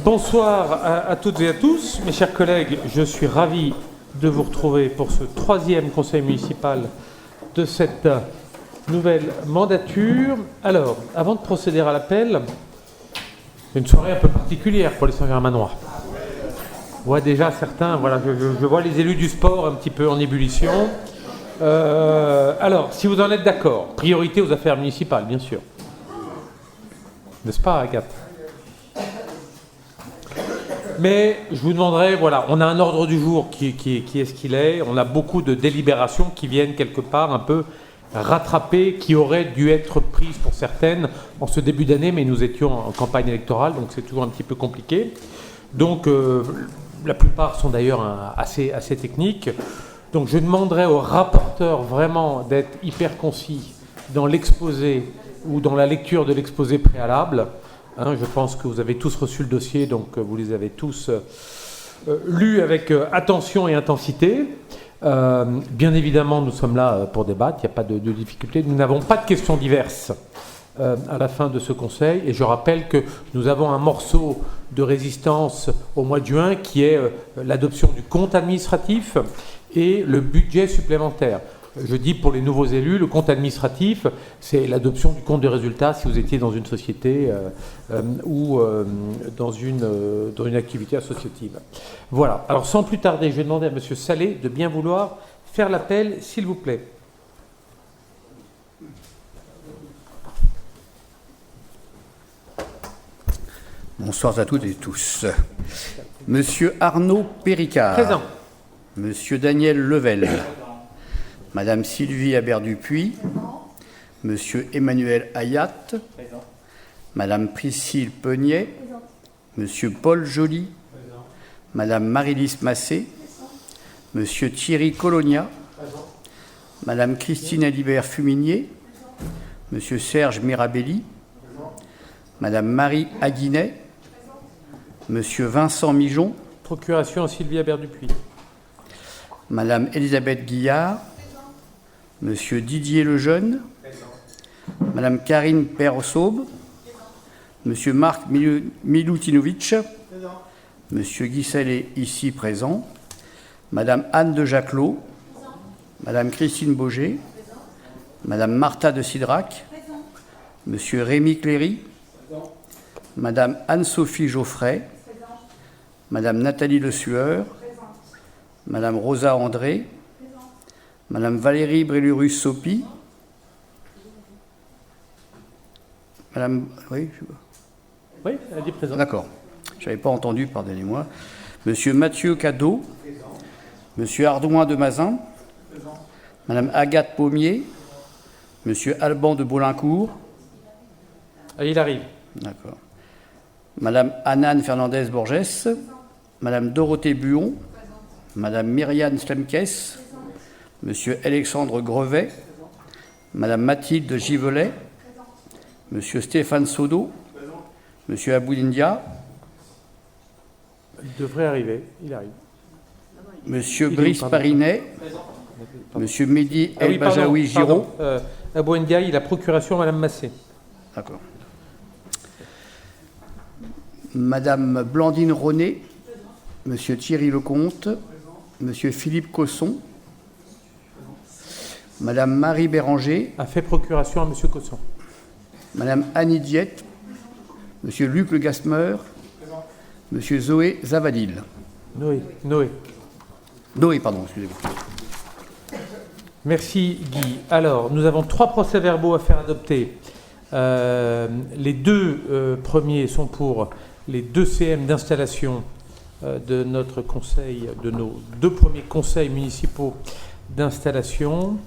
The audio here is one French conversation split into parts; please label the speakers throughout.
Speaker 1: Bonsoir à toutes et à tous. Mes chers collègues, je suis ravi de vous retrouver pour ce troisième conseil municipal de cette nouvelle mandature. Alors, avant de procéder à l'appel, une soirée un peu particulière pour les Saint-Germainois. Je vois déjà certains, voilà, je vois les élus du sport un petit peu en ébullition. Alors, si vous en êtes d'accord, priorité aux affaires municipales, bien sûr. N'est-ce pas, Agathe ? Mais je vous demanderai, voilà, on a un ordre du jour qui est ce qu'il est. On a beaucoup de délibérations qui viennent quelque part un peu rattraper, qui auraient dû être prises pour certaines en ce début d'année, mais nous étions en campagne électorale, donc c'est toujours un petit peu compliqué. Donc la plupart sont d'ailleurs assez techniques. Donc je demanderai au rapporteur vraiment d'être hyper concis dans l'exposé ou dans la lecture de l'exposé préalable. Je pense que vous avez tous reçu le dossier, donc vous les avez tous lus avec attention et intensité. Bien évidemment, nous sommes là pour débattre, il n'y a pas de difficulté. Nous n'avons pas de questions diverses à la fin de ce conseil. Et je rappelle que nous avons un morceau de résistance au mois de juin qui est l'adoption du compte administratif et le budget supplémentaire. Je dis pour les nouveaux élus, le compte administratif, c'est l'adoption du compte de résultats si vous étiez dans une société ou dans une activité associative. Voilà. Alors sans plus tarder, je vais demander à M. Salé de bien vouloir faire l'appel, s'il vous plaît.
Speaker 2: Bonsoir à toutes et tous. Monsieur Arnaud Péricard.
Speaker 1: Présent.
Speaker 2: Monsieur Daniel Level. Madame Sylvie Habert-Dupuis, Monsieur Emmanuel Hayat, présent. Madame Priscille Peugnet, présent. Monsieur Paul Joly, présent. Madame Marie-Lise Massé, Monsieur Thierry Colonia, présent. Madame Christine Alibert-Fuminier, présent. Monsieur Serge Mirabelli, présent. Madame Marie Aguinet, présent. Monsieur Vincent Mijon,
Speaker 1: procuration Sylvie Habert-Dupuis,
Speaker 2: Madame Elisabeth Guillard, Monsieur Didier Lejeune, présent. Madame Karine Persaube, Monsieur Marc Milutinovic, présent. Monsieur Guy Salé, ici présent, Madame Anne de Jaclot, présent. Madame Christine Boger, présent. Madame Martha de Sidrac, présent. Monsieur Rémy Cléry, présent. Madame Anne-Sophie Geoffray, présent. Madame Nathalie Le Sueur, présent. Madame Rosa André, Madame Valérie Brélurus-Sopi. Madame... Oui,
Speaker 1: elle est présente.
Speaker 2: D'accord. Je n'avais pas entendu, pardonnez-moi. Monsieur Mathieu Cadeau. Présent. Monsieur Ardouin de Mazin. Présent. Madame Agathe Pommier. Monsieur Alban de Bolincourt.
Speaker 1: Il arrive.
Speaker 2: D'accord. Madame Anane Fernandez-Borges. Madame Dorothée Buon. Présent. Madame Myriane Slemkes. Monsieur Alexandre Grevet, présent. Madame Mathilde Givelet, présent. Monsieur Stéphane Sodo, présent. Monsieur Aboulindia.
Speaker 1: Il devrait arriver, il arrive.
Speaker 2: Monsieur Brice Parinet, présent. Monsieur Mehdi El Bajaoui Giraud.
Speaker 1: Aboulindia, il a procuration Madame Massé.
Speaker 2: D'accord. Madame Blandine Ronet, Monsieur Thierry Lecomte, présent. Monsieur Philippe Cosson. Madame Marie Béranger
Speaker 1: a fait procuration à Monsieur Cosson.
Speaker 2: Madame Annie Diette, Monsieur Luc Le Gasmer, Monsieur Zoé Zavadil. Noé, pardon, excusez-moi.
Speaker 1: Merci Guy. Alors, nous avons 3 procès-verbaux à faire adopter. Les 2 premiers sont pour les 2 CM d'installation de notre conseil, de nos 2 premiers conseils municipaux d'installation.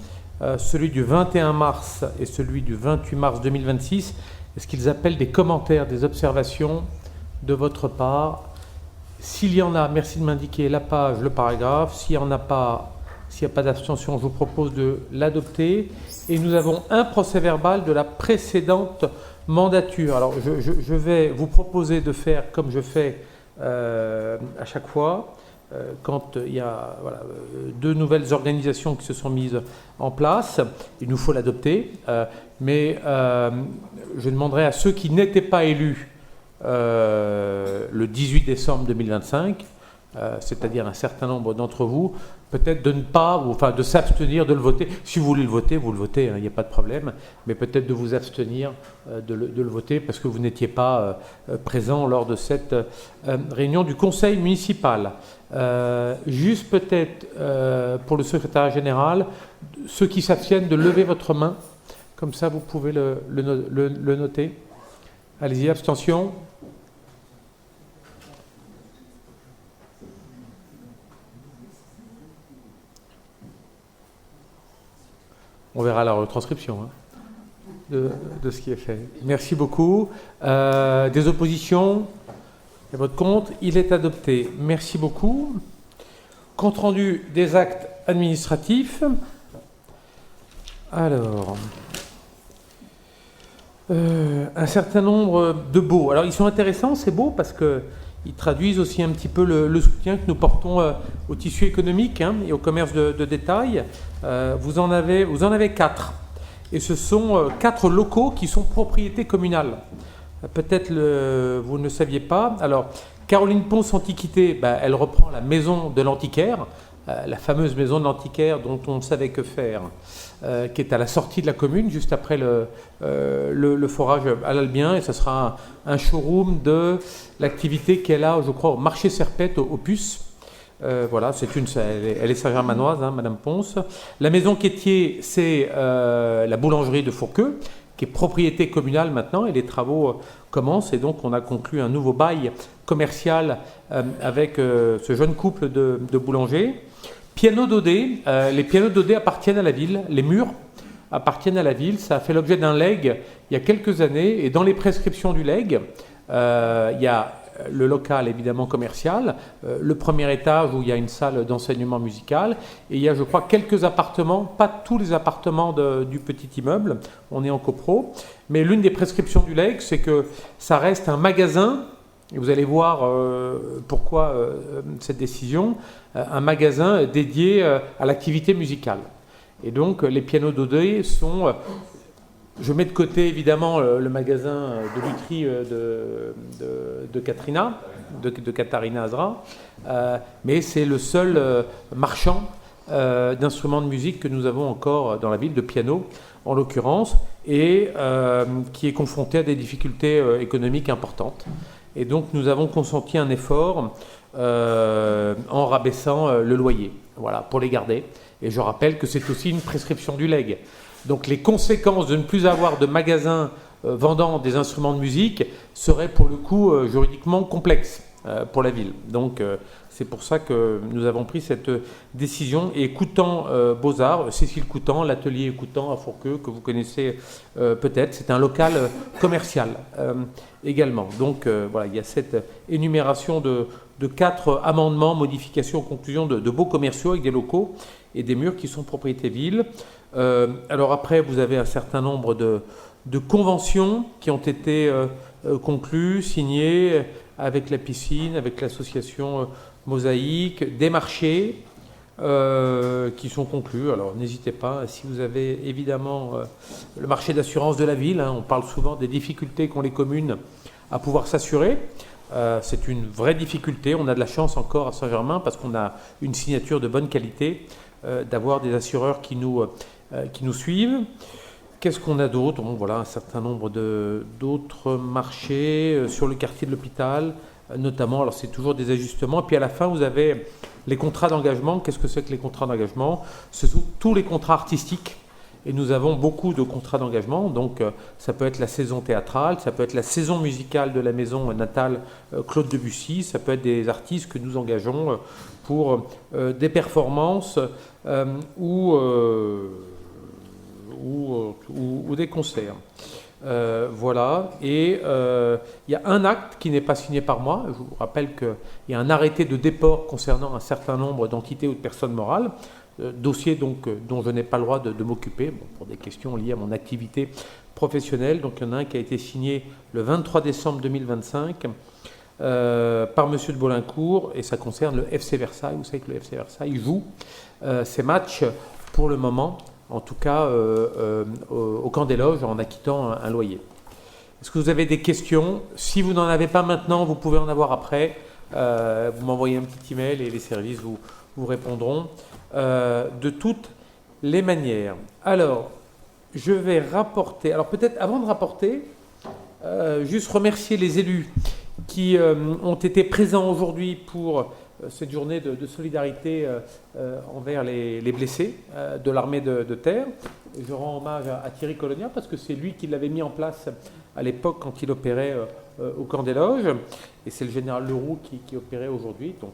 Speaker 1: Celui du 21 mars et celui du 28 mars 2026, est ce qu'ils appellent des commentaires, des observations de votre part. S'il y en a, merci de m'indiquer la page, le paragraphe. S'il n'y a pas d'abstention, je vous propose de l'adopter. Et nous avons un procès-verbal de la précédente mandature. Alors, je vais vous proposer de faire comme je fais à chaque fois. Quand il y a 2 nouvelles organisations qui se sont mises en place, il nous faut l'adopter, mais je demanderai à ceux qui n'étaient pas élus le 18 décembre 2025, c'est-à-dire un certain nombre d'entre vous, peut-être de ne pas, enfin de s'abstenir de le voter. Si vous voulez le voter, vous le votez, il n'y a pas de problème, mais peut-être de vous abstenir de le voter parce que vous n'étiez pas présent lors de cette réunion du Conseil municipal. Juste peut-être pour le secrétariat général, ceux qui s'abstiennent de lever votre main, comme ça vous pouvez le noter. Allez-y, abstention. On verra la retranscription de ce qui est fait. Merci beaucoup. Des oppositions? Et votre compte, il est adopté. Merci beaucoup. Compte rendu des actes administratifs. Alors, un certain nombre de baux. Alors, ils sont intéressants, ces baux, parce qu'ils traduisent aussi un petit peu le soutien que nous portons au tissu économique et au commerce de détail. Vous en avez 4. Et ce sont 4 locaux qui sont propriété communale. Peut-être vous ne le saviez pas. Alors, Caroline Ponce Antiquité, elle reprend la maison de l'antiquaire, la fameuse maison de l'antiquaire dont on ne savait que faire, qui est à la sortie de la commune, juste après le forage à l'Albien. Et ce sera un showroom de l'activité qu'elle a, je crois, au marché Serpette, au Puce. Voilà, elle est Saint-Germanoise, Madame Ponce. La maison Quétier, c'est la boulangerie de Fourqueux, qui est propriété communale maintenant, et les travaux commencent, et donc on a conclu un nouveau bail commercial avec ce jeune couple de boulangers. Piano Daudet, les pianos Daudet appartiennent à la ville, les murs appartiennent à la ville, ça a fait l'objet d'un legs il y a quelques années, et dans les prescriptions du legs, il y a le local évidemment commercial, le premier étage où il y a une salle d'enseignement musical, et il y a, je crois, quelques appartements, pas tous les appartements du petit immeuble, on est en copro, mais l'une des prescriptions du legs, c'est que ça reste un magasin, et vous allez voir pourquoi cette décision, un magasin dédié à l'activité musicale. Et donc les pianos Daudet sont... Je mets de côté évidemment le magasin de lutherie de Katrina, de Katharina Azra, mais c'est le seul marchand d'instruments de musique que nous avons encore dans la ville, de piano en l'occurrence, et qui est confronté à des difficultés économiques importantes. Et donc nous avons consenti un effort en rabaissant le loyer, voilà, pour les garder. Et je rappelle que c'est aussi une prescription du legs. Donc les conséquences de ne plus avoir de magasins vendant des instruments de musique seraient pour le coup juridiquement complexes pour la ville. Donc c'est pour ça que nous avons pris cette décision. Et Coutan Beaux-Arts, Cécile Coutan, l'atelier Coutan à Fourqueux, que vous connaissez peut-être, c'est un local commercial également. Donc voilà, il y a cette énumération de 4 amendements, modifications, conclusions de baux commerciaux avec des locaux et des murs qui sont propriété ville. Alors après, vous avez un certain nombre de conventions qui ont été conclues, signées avec la piscine, avec l'association Mosaïque, des marchés qui sont conclus. Alors n'hésitez pas, si vous avez évidemment le marché d'assurance de la ville, on parle souvent des difficultés qu'ont les communes à pouvoir s'assurer. C'est une vraie difficulté. On a de la chance encore à Saint-Germain parce qu'on a une signature de bonne qualité, d'avoir des assureurs qui nous suivent. Qu'est-ce qu'on a d'autre? Bon, voilà, un certain nombre d'autres marchés sur le quartier de l'hôpital, notamment. Alors c'est toujours des ajustements. Et puis à la fin, vous avez les contrats d'engagement. Qu'est-ce que c'est que les contrats d'engagement? Ce sont tous les contrats artistiques. Et nous avons beaucoup de contrats d'engagement. Donc ça peut être la saison théâtrale, ça peut être la saison musicale de la maison natale Claude Debussy, ça peut être des artistes que nous engageons pour des performances ou des concerts. Voilà. Et il y a un acte qui n'est pas signé par moi. Je vous rappelle qu'il y a un arrêté de déport concernant un certain nombre d'entités ou de personnes morales. Dossier donc, dont je n'ai pas le droit de m'occuper, pour des questions liées à mon activité professionnelle. Donc il y en a un qui a été signé le 23 décembre 2025 par M. de Bolincourt, et ça concerne le FC Versailles. Vous savez que le FC Versailles joue ses matchs pour le moment, en tout cas au Camp des Loges, en acquittant un loyer. Est-ce que vous avez des questions? Si vous n'en avez pas maintenant, vous pouvez en avoir après. Vous m'envoyez un petit email et les services vous répondront de toutes les manières. Alors, je vais rapporter. Alors peut-être avant de rapporter, juste remercier les élus qui ont été présents aujourd'hui pour cette journée de solidarité envers les blessés de l'armée de terre. Je rends hommage à Thierry Colonia parce que c'est lui qui l'avait mis en place à l'époque quand il opérait au camp des Loges. Et c'est le général Leroux qui opérait aujourd'hui. Donc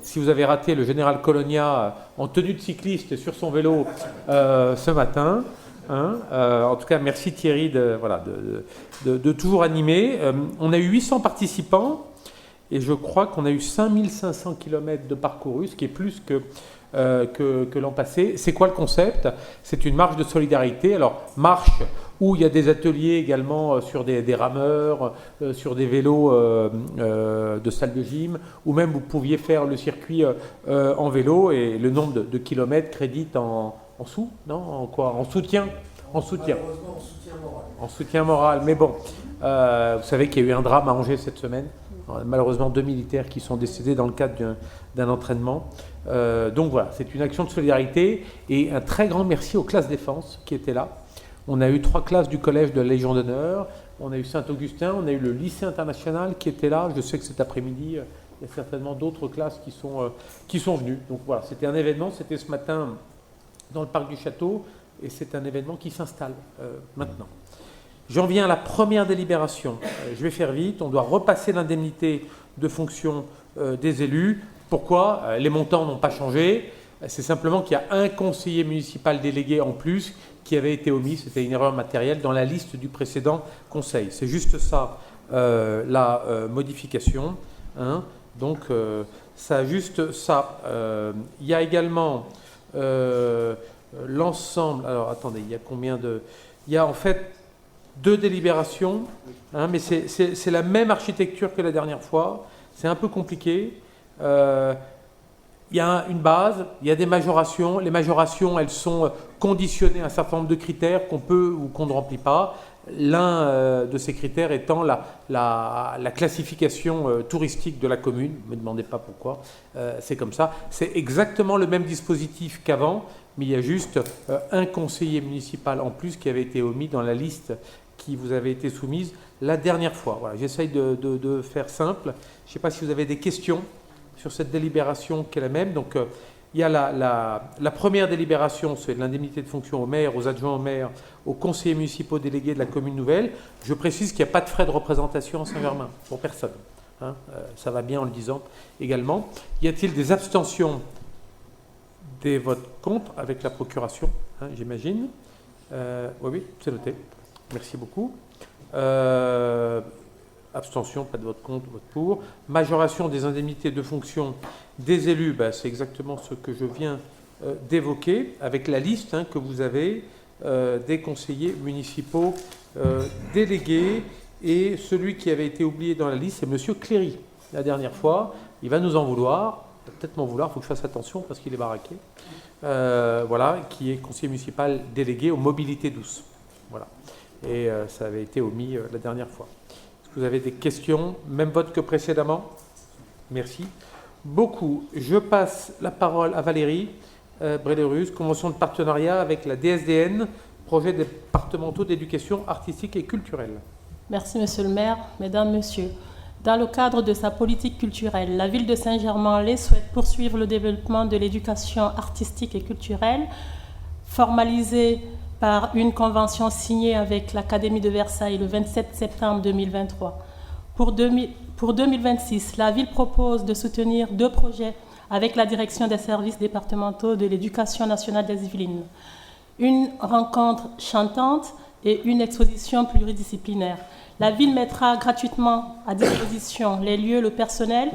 Speaker 1: si vous avez raté le général Colonia en tenue de cycliste sur son vélo ce matin, en tout cas, merci Thierry de toujours animer. On a eu 800 participants et je crois qu'on a eu 5500 km de parcourus, ce qui est plus que l'an passé. C'est quoi le concept? C'est une marche de solidarité. Alors, marche où il y a des ateliers également sur des rameurs, sur des vélos de salle de gym, ou même vous pouviez faire le circuit en vélo et le nombre de kilomètres crédite en sous, non? En quoi? En soutien? En soutien.
Speaker 3: Malheureusement, en soutien moral.
Speaker 1: En soutien moral. Mais bon, vous savez qu'il y a eu un drame à Angers cette semaine. Malheureusement, 2 militaires qui sont décédés dans le cadre d'un entraînement. Donc voilà, c'est une action de solidarité. Et un très grand merci aux classes défense qui étaient là. On a eu 3 classes du collège de la Légion d'honneur. On a eu Saint-Augustin. On a eu le lycée international qui était là. Je sais que cet après-midi, il y a certainement d'autres classes qui sont venues. Donc voilà, c'était un événement. C'était ce matin dans le parc du Château. Et c'est un événement qui s'installe maintenant. J'en viens à la première délibération. Je vais faire vite. On doit repasser l'indemnité de fonction des élus. Pourquoi? Les montants n'ont pas changé. C'est simplement qu'il y a un conseiller municipal délégué en plus qui avait été omis. C'était une erreur matérielle dans la liste du précédent conseil. C'est juste ça, la modification. Donc, ça juste ça. Il y a également l'ensemble. Alors, attendez, il y a combien de... Il y a en fait 2 délibérations, mais c'est la même architecture que la dernière fois. C'est un peu compliqué. Il y a une base, il y a des majorations. Les majorations, elles sont conditionnées à un certain nombre de critères qu'on peut ou qu'on ne remplit pas. L'un de ces critères étant la classification touristique de la commune. Ne me demandez pas pourquoi, c'est comme ça. C'est exactement le même dispositif qu'avant, mais il y a juste un conseiller municipal en plus qui avait été omis dans la liste qui vous avait été soumise la dernière fois. Voilà, j'essaye de faire simple. Je ne sais pas si vous avez des questions sur cette délibération qui est la même. Donc, il y a la première délibération, c'est l'indemnité de fonction au maire, aux adjoints au maire, aux conseillers municipaux délégués de la commune nouvelle. Je précise qu'il n'y a pas de frais de représentation à Saint-Germain, pour personne. Ça va bien en le disant également. Y a-t-il des abstentions? Des votes contre avec la procuration, j'imagine. Oui, c'est noté. Merci beaucoup. Abstention, pas de vote contre, vote pour. Majoration des indemnités de fonction des élus, c'est exactement ce que je viens d'évoquer, avec la liste que vous avez des conseillers municipaux délégués. Et celui qui avait été oublié dans la liste, c'est M. Cléry. La dernière fois, il va nous en vouloir. Peut-être m'en vouloir, il faut que je fasse attention parce qu'il est baraqué. Voilà, qui est conseiller municipal délégué aux mobilités douces. Voilà. Et ça avait été omis la dernière fois. Est-ce que vous avez des questions? Même vote que précédemment? Merci beaucoup. Je passe la parole à Valérie Brédérus, convention de partenariat avec la DSDN, projet départementaux d'éducation artistique et culturelle.
Speaker 4: Merci, Monsieur le maire. Mesdames, Messieurs, dans le cadre de sa politique culturelle, la ville de Saint-Germain-en-Laye souhaite poursuivre le développement de l'éducation artistique et culturelle, formalisée par une convention signée avec l'Académie de Versailles le 27 septembre 2023. Pour 2026, la ville propose de soutenir 2 projets avec la direction des services départementaux de l'éducation nationale des Yvelines. Une rencontre chantante et une exposition pluridisciplinaire. La ville mettra gratuitement à disposition les lieux, le personnel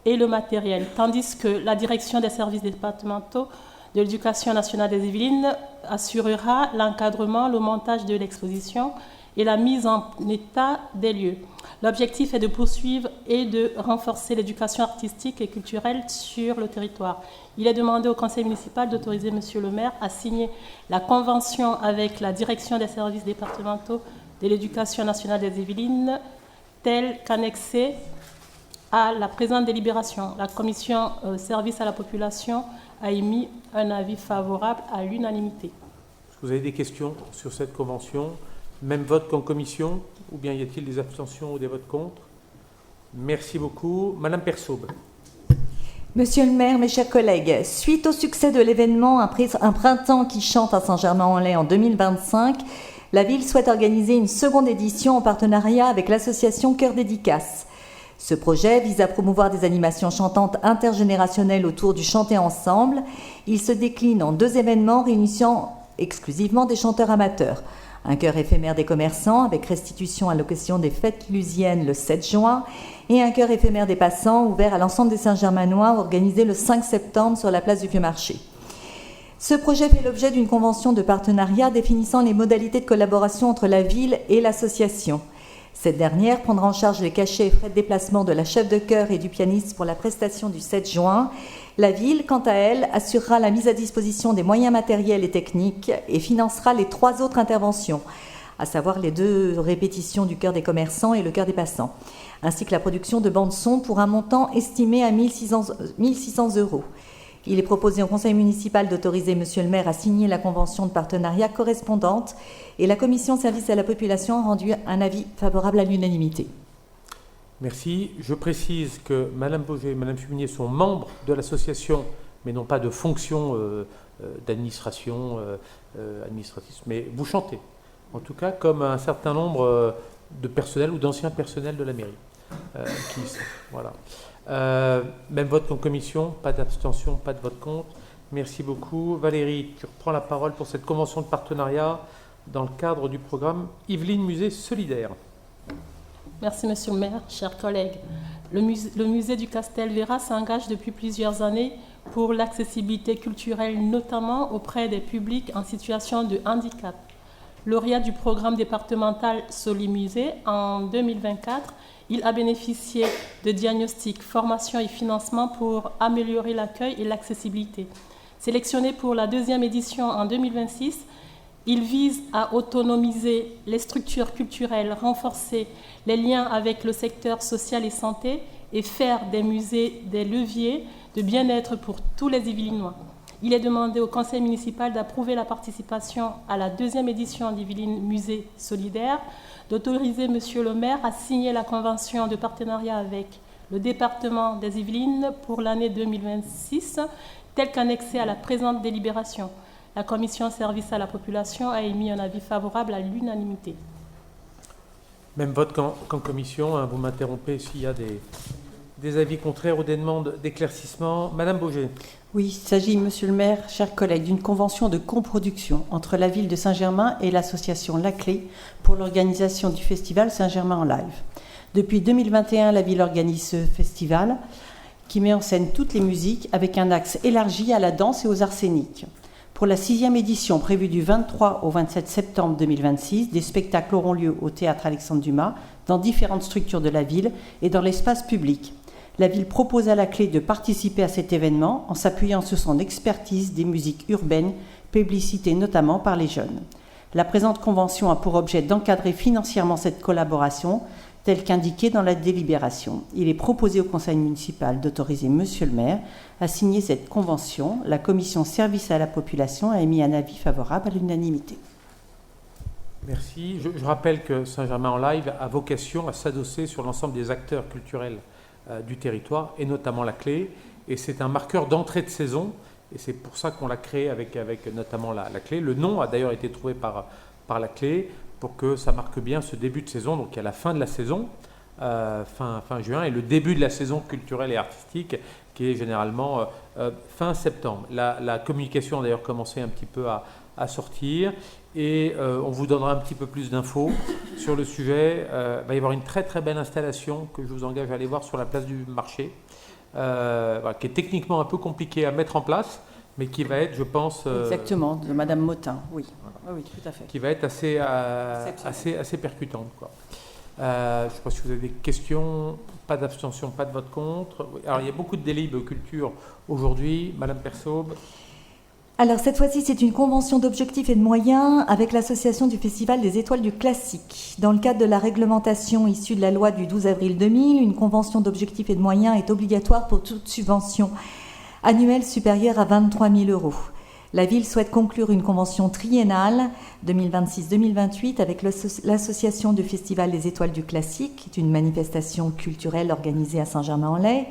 Speaker 4: et le matériel, tandis que la direction des services départementaux de l'éducation nationale des Yvelines assurera l'encadrement, le montage de l'exposition et la mise en état des lieux. L'objectif est de poursuivre et de renforcer l'éducation artistique et culturelle sur le territoire. Il est demandé au conseil municipal d'autoriser Monsieur le maire à signer la convention avec la direction des services départementaux de l'Éducation nationale des Yvelines, tel qu'annexé à la présente délibération. La commission service à la population a émis un avis favorable à l'unanimité.
Speaker 1: Est-ce que vous avez des questions sur cette convention? Même vote qu'en commission? Ou bien y a-t-il des abstentions ou des votes contre? Merci beaucoup. Madame Persaube.
Speaker 3: Monsieur le maire, mes chers collègues, suite au succès de l'événement Un printemps qui chante à Saint-Germain-en-Laye en 2025, la ville souhaite organiser une seconde édition en partenariat avec l'association Cœur Dédicace. Ce projet vise à promouvoir des animations chantantes intergénérationnelles autour du chanter ensemble. Il se décline en 2 événements réunissant exclusivement des chanteurs amateurs. Un chœur éphémère des commerçants avec restitution à l'occasion des fêtes lusiennes le 7 juin et un chœur éphémère des passants ouvert à l'ensemble des Saint-Germainois organisé le 5 septembre sur la place du Vieux-Marché. Ce projet fait l'objet d'une convention de partenariat définissant les modalités de collaboration entre la ville et l'association. Cette dernière prendra en charge les cachets et frais de déplacement de la chef de chœur et du pianiste pour la prestation du 7 juin. La ville, quant à elle, assurera la mise à disposition des moyens matériels et techniques et financera les 3 autres interventions, à savoir les 2 répétitions du chœur des commerçants et le chœur des passants, ainsi que la production de bandes-son pour un montant estimé à 1 600 €. Il est proposé au conseil municipal d'autoriser monsieur le maire à signer la convention de partenariat correspondante et la commission service à la population a rendu un avis favorable à l'unanimité.
Speaker 1: Merci. Je précise que Madame Boger et Madame Fumier sont membres de l'association, mais n'ont pas de fonction d'administration, administrative. Mais vous chantez, en tout cas, comme un certain nombre de personnels ou d'anciens personnels de la mairie. Voilà. Même vote qu'en commission, pas d'abstention, pas de vote contre. Merci beaucoup. Valérie, tu reprends la parole pour cette convention de partenariat dans le cadre du programme Yvelines Musée Solidaire.
Speaker 4: Merci Monsieur le maire, chers collègues. Le musée du Castelvera s'engage depuis plusieurs années pour l'accessibilité culturelle, notamment auprès des publics en situation de handicap. Lauréat du programme départemental Solimusée en 2024, il a bénéficié de diagnostics, formations et financements pour améliorer l'accueil et l'accessibilité. Sélectionné pour la 2e édition en 2026, il vise à autonomiser les structures culturelles, renforcer les liens avec le secteur social et santé et faire des musées des leviers de bien-être pour tous les Yvelinois. Il est demandé au conseil municipal d'approuver la participation à la 2e édition d'Yvelines Musée Solidaire, d'autoriser monsieur le maire à signer la convention de partenariat avec le département des Yvelines pour l'année 2026, telle qu'annexée à la présente délibération. La commission service à la population a émis un avis favorable à l'unanimité.
Speaker 1: Même vote qu'en commission. Vous m'interrompez s'il y a des avis contraires ou des demandes d'éclaircissement. Madame Boger.
Speaker 5: Oui, il s'agit, monsieur le maire, chers collègues, d'une convention de coproduction entre la ville de Saint-Germain et l'association La Clé pour l'organisation du festival Saint-Germain en live. Depuis 2021, la ville organise ce festival qui met en scène toutes les musiques avec un axe élargi à la danse et aux arts scéniques. Pour la 6e édition prévue du 23 au 27 septembre 2026, des spectacles auront lieu au théâtre Alexandre Dumas, dans différentes structures de la ville et dans l'espace public. La ville propose à La Clé de participer à cet événement en s'appuyant sur son expertise des musiques urbaines, publicitées notamment par les jeunes. La présente convention a pour objet d'encadrer financièrement cette collaboration, telle qu'indiquée dans la délibération. Il est proposé au conseil municipal d'autoriser monsieur le maire à signer cette convention. La commission service à la population a émis un avis favorable à l'unanimité.
Speaker 1: Merci. Je rappelle que Saint-Germain en live a vocation à s'adosser sur l'ensemble des acteurs culturels du territoire, et notamment La Clé. Et c'est un marqueur d'entrée de saison, et c'est pour ça qu'on l'a créé avec notamment la Clé. Le nom a d'ailleurs été trouvé par La Clé, pour que ça marque bien ce début de saison. Donc il y a la fin de la saison, fin juin, et le début de la saison culturelle et artistique, qui est généralement fin septembre. La communication a d'ailleurs commencé un petit peu à sortir, et on vous donnera un petit peu plus d'infos sur le sujet. Il va y avoir une très très belle installation que je vous engage à aller voir sur la place du marché, qui est techniquement un peu compliquée à mettre en place, mais qui va être, je pense...
Speaker 5: Exactement, de Madame Motin, oui. Voilà. Oui, tout à fait.
Speaker 1: Qui va être assez percutante, quoi. Je ne sais pas si vous avez des questions. Pas d'abstention, pas de vote contre. Alors, il y a beaucoup de délibes culture aujourd'hui. Madame Persaube.
Speaker 3: Alors cette fois-ci, c'est une convention d'objectifs et de moyens avec l'association du Festival des Étoiles du Classique. Dans le cadre de la réglementation issue de la loi du 12 avril 2000, une convention d'objectifs et de moyens est obligatoire pour toute subvention annuelle supérieure à 23 000 €. La ville souhaite conclure une convention triennale 2026-2028 avec l'association du Festival des Étoiles du Classique, qui est une manifestation culturelle organisée à Saint-Germain-en-Laye.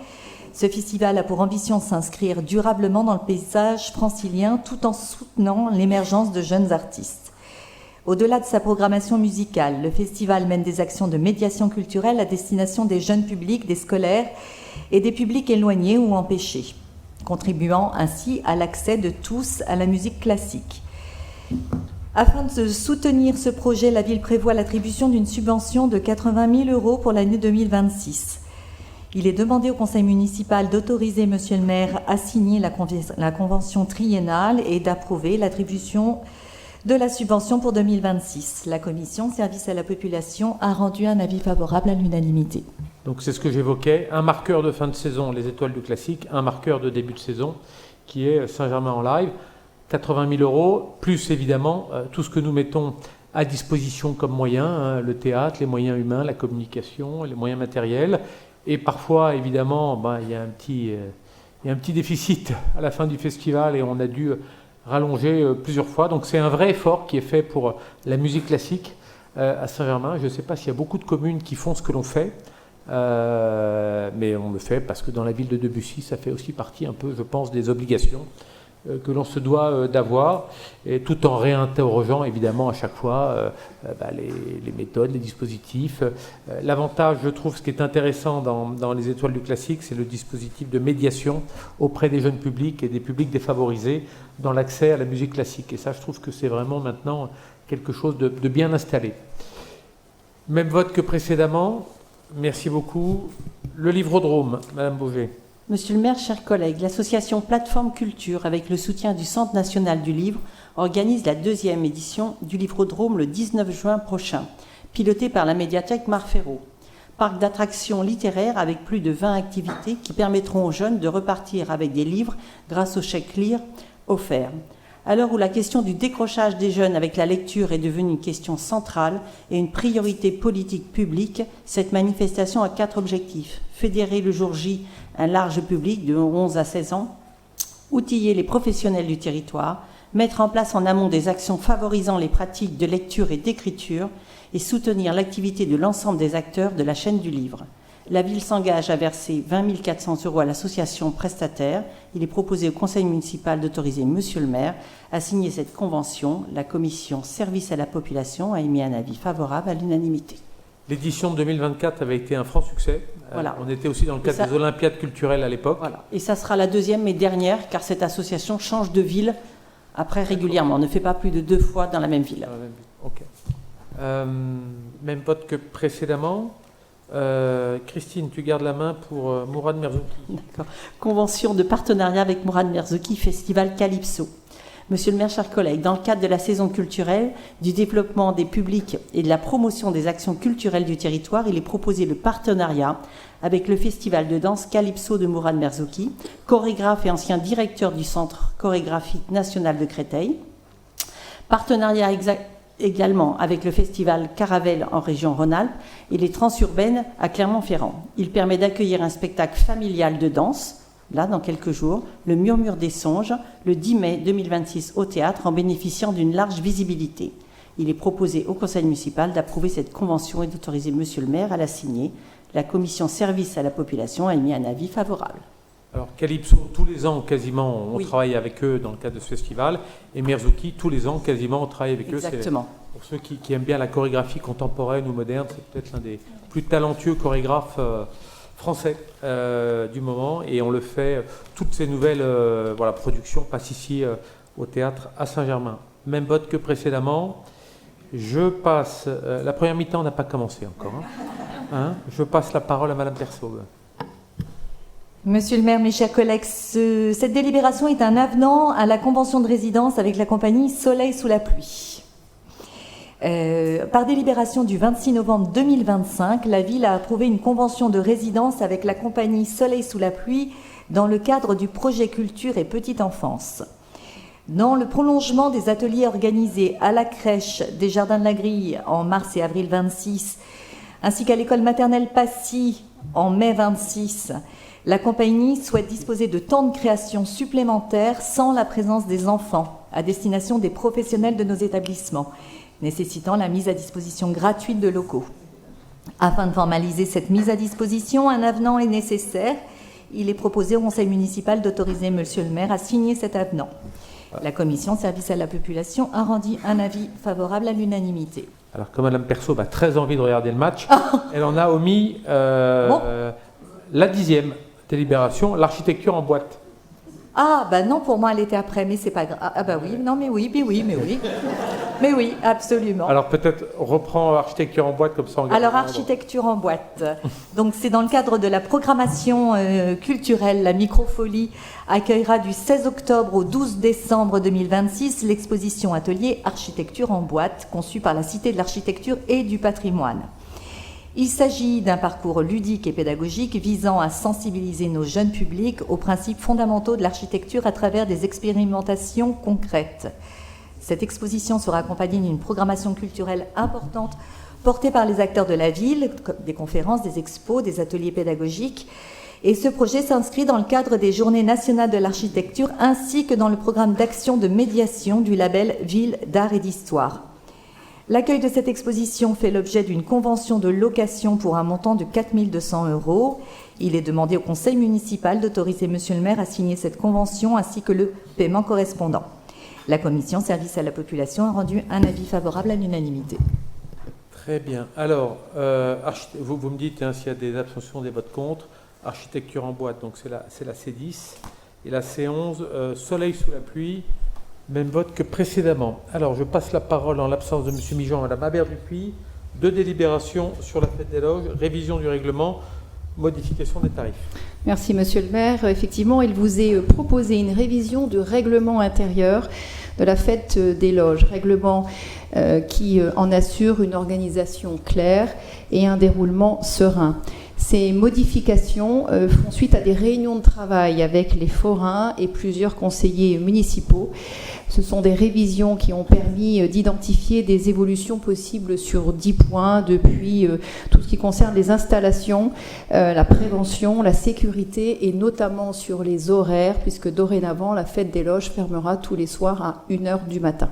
Speaker 3: Ce festival a pour ambition de s'inscrire durablement dans le paysage francilien tout en soutenant l'émergence de jeunes artistes. Au-delà de sa programmation musicale, le festival mène des actions de médiation culturelle à destination des jeunes publics, des scolaires et des publics éloignés ou empêchés, contribuant ainsi à l'accès de tous à la musique classique. Afin de soutenir ce projet, la ville prévoit l'attribution d'une subvention de 80 000 € pour l'année 2026. Il est demandé au conseil municipal d'autoriser monsieur le maire à signer la convention triennale et d'approuver l'attribution de la subvention pour 2026. La commission Service à la population a rendu un avis favorable à l'unanimité.
Speaker 1: Donc c'est ce que j'évoquais, un marqueur de fin de saison, les Étoiles du Classique, un marqueur de début de saison, qui est Saint-Germain-en-Laye, 80 000 €, plus évidemment tout ce que nous mettons à disposition comme moyens, le théâtre, les moyens humains, la communication, les moyens matériels. Et parfois, évidemment, il y a un petit déficit à la fin du festival et on a dû rallonger plusieurs fois. Donc c'est un vrai effort qui est fait pour la musique classique à Saint-Germain. Je ne sais pas s'il y a beaucoup de communes qui font ce que l'on fait, mais on le fait parce que dans la ville de Debussy, ça fait aussi partie un peu, je pense, des obligations que l'on se doit d'avoir, et tout en réinterrogeant évidemment à chaque fois les méthodes, les dispositifs. L'avantage, je trouve, ce qui est intéressant dans les Étoiles du Classique, c'est le dispositif de médiation auprès des jeunes publics et des publics défavorisés dans l'accès à la musique classique. Et ça, je trouve que c'est vraiment maintenant quelque chose de bien installé. Même vote que précédemment. Merci beaucoup. Le Livrodrome, Madame Bauger.
Speaker 5: Monsieur le maire, chers collègues, l'association Plateforme Culture, avec le soutien du Centre national du livre, organise la 2e édition du Livrodrome le 19 juin prochain, pilotée par la médiathèque Marferro. Parc d'attractions littéraires avec plus de 20 activités qui permettront aux jeunes de repartir avec des livres grâce au chèque lire offert. À l'heure où la question du décrochage des jeunes avec la lecture est devenue une question centrale et une priorité politique publique, cette manifestation a 4 objectifs. Fédérer le jour J un large public de 11 à 16 ans, outiller les professionnels du territoire, mettre en place en amont des actions favorisant les pratiques de lecture et d'écriture et soutenir l'activité de l'ensemble des acteurs de la chaîne du livre. La ville s'engage à verser 20 400 € à l'association prestataire. Il est proposé au conseil municipal d'autoriser monsieur le maire à signer cette convention. La commission Service à la population a émis un avis favorable à l'unanimité.
Speaker 1: L'édition de 2024 avait été un franc succès.
Speaker 5: Voilà.
Speaker 1: On était aussi dans le cadre des Olympiades culturelles à l'époque.
Speaker 5: Voilà. Et ça sera la 2e et dernière, car cette association change de ville après régulièrement. On ne fait pas plus de 2 fois dans la même ville.
Speaker 1: Ok. Même vote que précédemment. Christine, tu gardes la main pour Mourad Merzouki.
Speaker 5: D'accord. Convention de partenariat avec Mourad Merzouki, Festival Calypso. Monsieur le maire, chers collègues, dans le cadre de la saison culturelle, du développement des publics et de la promotion des actions culturelles du territoire, il est proposé le partenariat avec le festival de danse Calypso de Mourad Merzouki, chorégraphe et ancien directeur du Centre chorégraphique national de Créteil. Partenariat également avec le festival Caravelle en région Rhône-Alpes et les Transurbaines à Clermont-Ferrand. Il permet d'accueillir un spectacle familial de danse, là dans quelques jours, le Murmure des Songes, le 10 mai 2026 au théâtre, en bénéficiant d'une large visibilité. Il est proposé au conseil municipal d'approuver cette convention et d'autoriser monsieur le maire à la signer. La commission Service à la population a émis un avis favorable.
Speaker 1: Alors Calypso, tous les ans quasiment, on travaille avec eux dans le cadre de ce festival, et Merzouki, tous les ans quasiment, on travaille avec eux.
Speaker 5: Exactement.
Speaker 1: Pour ceux qui aiment bien la chorégraphie contemporaine ou moderne, c'est peut-être l'un des plus talentueux chorégraphes français du moment, et on le fait, toutes ces nouvelles productions passent ici au théâtre à Saint-Germain. Même vote que précédemment. Je passe, la première mi-temps n'a pas commencé encore, je passe la parole à Madame Persaud.
Speaker 3: Monsieur le maire, mes chers collègues, cette délibération est un avenant à la convention de résidence avec la compagnie Soleil sous la pluie. Par délibération du 26 novembre 2025, la ville a approuvé une convention de résidence avec la compagnie Soleil sous la pluie dans le cadre du projet Culture et Petite Enfance. Dans le prolongement des ateliers organisés à la crèche des Jardins de la Grille en mars et avril 26, ainsi qu'à l'école maternelle Passy en mai 26, la compagnie souhaite disposer de temps de création supplémentaires sans la présence des enfants à destination des professionnels de nos établissements, nécessitant la mise à disposition gratuite de locaux. Afin de formaliser cette mise à disposition, un avenant est nécessaire. Il est proposé au conseil municipal d'autoriser monsieur le maire à signer cet avenant. La commission service à la population a rendu un avis favorable à l'unanimité.
Speaker 1: Alors, comme Mme Persaud a très envie de regarder le match, elle en a omis la 10e délibération, l'architecture en boîte.
Speaker 3: Ah, bah non, pour moi, elle était après, mais c'est pas grave. Ah, bah oui, non, mais oui. Mais oui, absolument.
Speaker 1: Alors, peut-être reprends architecture en boîte, comme ça on gagne.
Speaker 3: Alors, architecture en boîte. Donc, c'est dans le cadre de la programmation culturelle. La Microfolie accueillera du 16 octobre au 12 décembre 2026 l'exposition atelier Architecture en boîte, conçue par la Cité de l'Architecture et du Patrimoine. Il s'agit d'un parcours ludique et pédagogique visant à sensibiliser nos jeunes publics aux principes fondamentaux de l'architecture à travers des expérimentations concrètes. Cette exposition sera accompagnée d'une programmation culturelle importante portée par les acteurs de la ville, des conférences, des expos, des ateliers pédagogiques. Et ce projet s'inscrit dans le cadre des Journées nationales de l'architecture ainsi que dans le programme d'action de médiation du label Ville d'art et d'histoire. L'accueil de cette exposition fait l'objet d'une convention de location pour un montant de 4 200 €. Il est demandé au conseil municipal d'autoriser monsieur le maire à signer cette convention ainsi que le paiement correspondant. La commission service à la population a rendu un avis favorable à l'unanimité.
Speaker 1: Très bien. Alors, vous me dites s'il y a des abstentions, des votes contre. Architecture en boîte, donc c'est la C10. Et la C11, soleil sous la pluie. Même vote que précédemment. Alors, je passe la parole en l'absence de M. Migeon à Mme Aber-Dupuis. 2 délibérations sur la fête des loges, révision du règlement, modification des tarifs.
Speaker 6: Merci, Monsieur le maire. Effectivement, il vous est proposé une révision du règlement intérieur de la fête des loges. Règlement qui en assure une organisation claire et un déroulement serein. Ces modifications font suite à des réunions de travail avec les forains et plusieurs conseillers municipaux. Ce sont des révisions qui ont permis d'identifier des évolutions possibles sur 10 points, depuis tout ce qui concerne les installations, la prévention, la sécurité et notamment sur les horaires, puisque dorénavant, la fête des loges fermera tous les soirs à 1h du matin.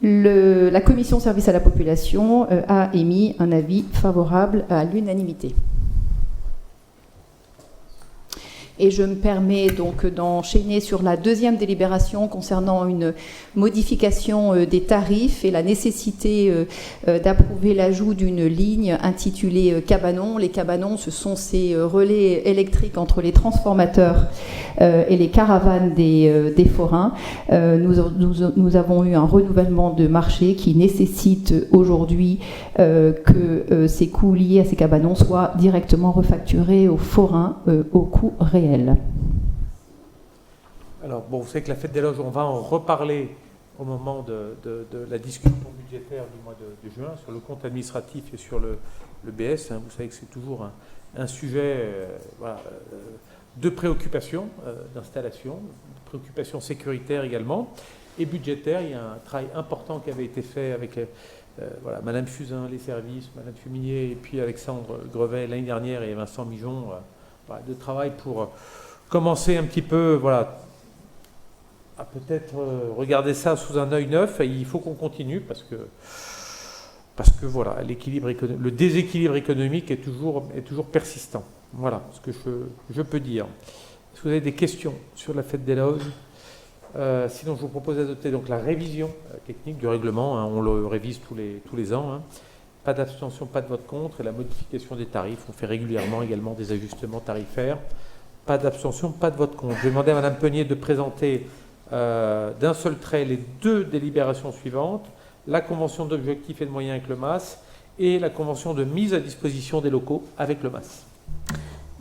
Speaker 6: La commission service à la population a émis un avis favorable à l'unanimité. Et je me permets donc d'enchaîner sur la 2e délibération concernant une modification des tarifs et la nécessité d'approuver l'ajout d'une ligne intitulée cabanon. Les cabanons, ce sont ces relais électriques entre les transformateurs et les caravanes des forains. Nous avons eu un renouvellement de marché qui nécessite aujourd'hui que ces coûts liés à ces cabanons soient directement refacturés aux forains au coût réel.
Speaker 1: Alors, bon, vous savez que la fête des loges, on va en reparler au moment de la discussion budgétaire du mois de juin sur le compte administratif et sur le BS. Vous savez que c'est toujours un sujet de préoccupation, d'installation, de préoccupation sécuritaire également, et budgétaire. Il y a un travail important qui avait été fait avec Madame Fusain, les services, Madame Fuminier, et puis Alexandre Grevet l'année dernière et Vincent Migeon, de travail pour commencer un petit peu, à peut-être regarder ça sous un œil neuf. Et il faut qu'on continue parce que le déséquilibre économique est toujours persistant. Voilà ce que je peux dire. Est-ce que vous avez des questions sur la fête des loges? Sinon, je vous propose d'adopter donc la révision technique du règlement. On le révise tous les ans. Pas d'abstention, pas de vote contre. Et la modification des tarifs. On fait régulièrement également des ajustements tarifaires. Pas d'abstention, pas de vote contre. Je vais demander à Mme Peunier de présenter d'un seul trait les 2 délibérations suivantes. La convention d'objectifs et de moyens avec le MAS et la convention de mise à disposition des locaux avec le MAS.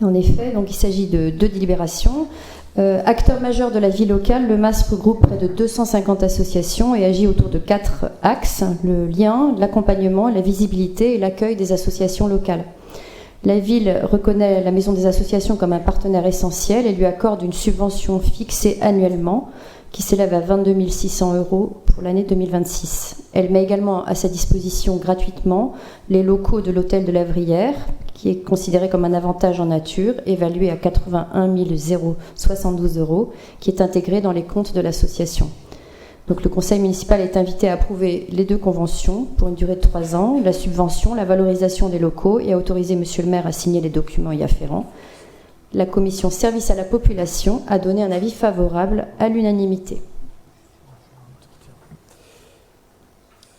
Speaker 6: En effet, donc il s'agit de 2 délibérations. Acteur majeur de la vie locale, le MAS regroupe près de 250 associations et agit autour de 4 axes: le lien, l'accompagnement, la visibilité et l'accueil des associations locales.
Speaker 7: La ville reconnaît la Maison des Associations comme un partenaire essentiel et lui accorde une subvention fixée annuellement qui s'élève à 22 600 € pour l'année 2026. Elle met également à sa disposition gratuitement les locaux de l'hôtel de la Vrillière, qui est considéré comme un avantage en nature, évalué à 81 072 €, qui est intégré dans les comptes de l'association. Donc le conseil municipal est invité à approuver les deux conventions pour une durée de 3 ans, la subvention, la valorisation des locaux, et à autoriser monsieur le maire à signer les documents y afférents. La commission service à la population a donné un avis favorable à l'unanimité.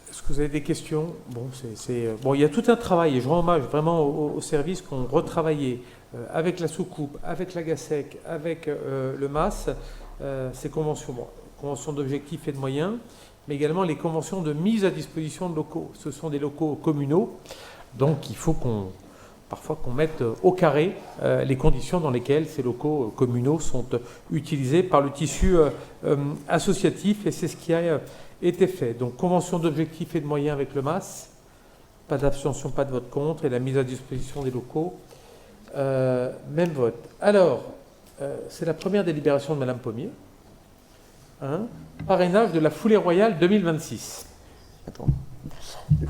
Speaker 1: Est-ce que vous avez des questions? Bon, il y a tout un travail, et je rends hommage vraiment aux services qui ont retravaillé avec la soucoupe, avec la GASEC, avec le MAS, ces conventions. Bon, conventions d'objectifs et de moyens, mais également les conventions de mise à disposition de locaux. Ce sont des locaux communaux, donc il faut parfois qu'on mette au carré les conditions dans lesquelles ces locaux communaux sont utilisés par le tissu associatif, et c'est ce qui a été fait. Donc convention d'objectifs et de moyens avec le MAS, pas d'abstention, pas de vote contre, et la mise à disposition des locaux, même vote. Alors, c'est la première délibération de Madame Pommier. Parrainage de la foulée royale 2026.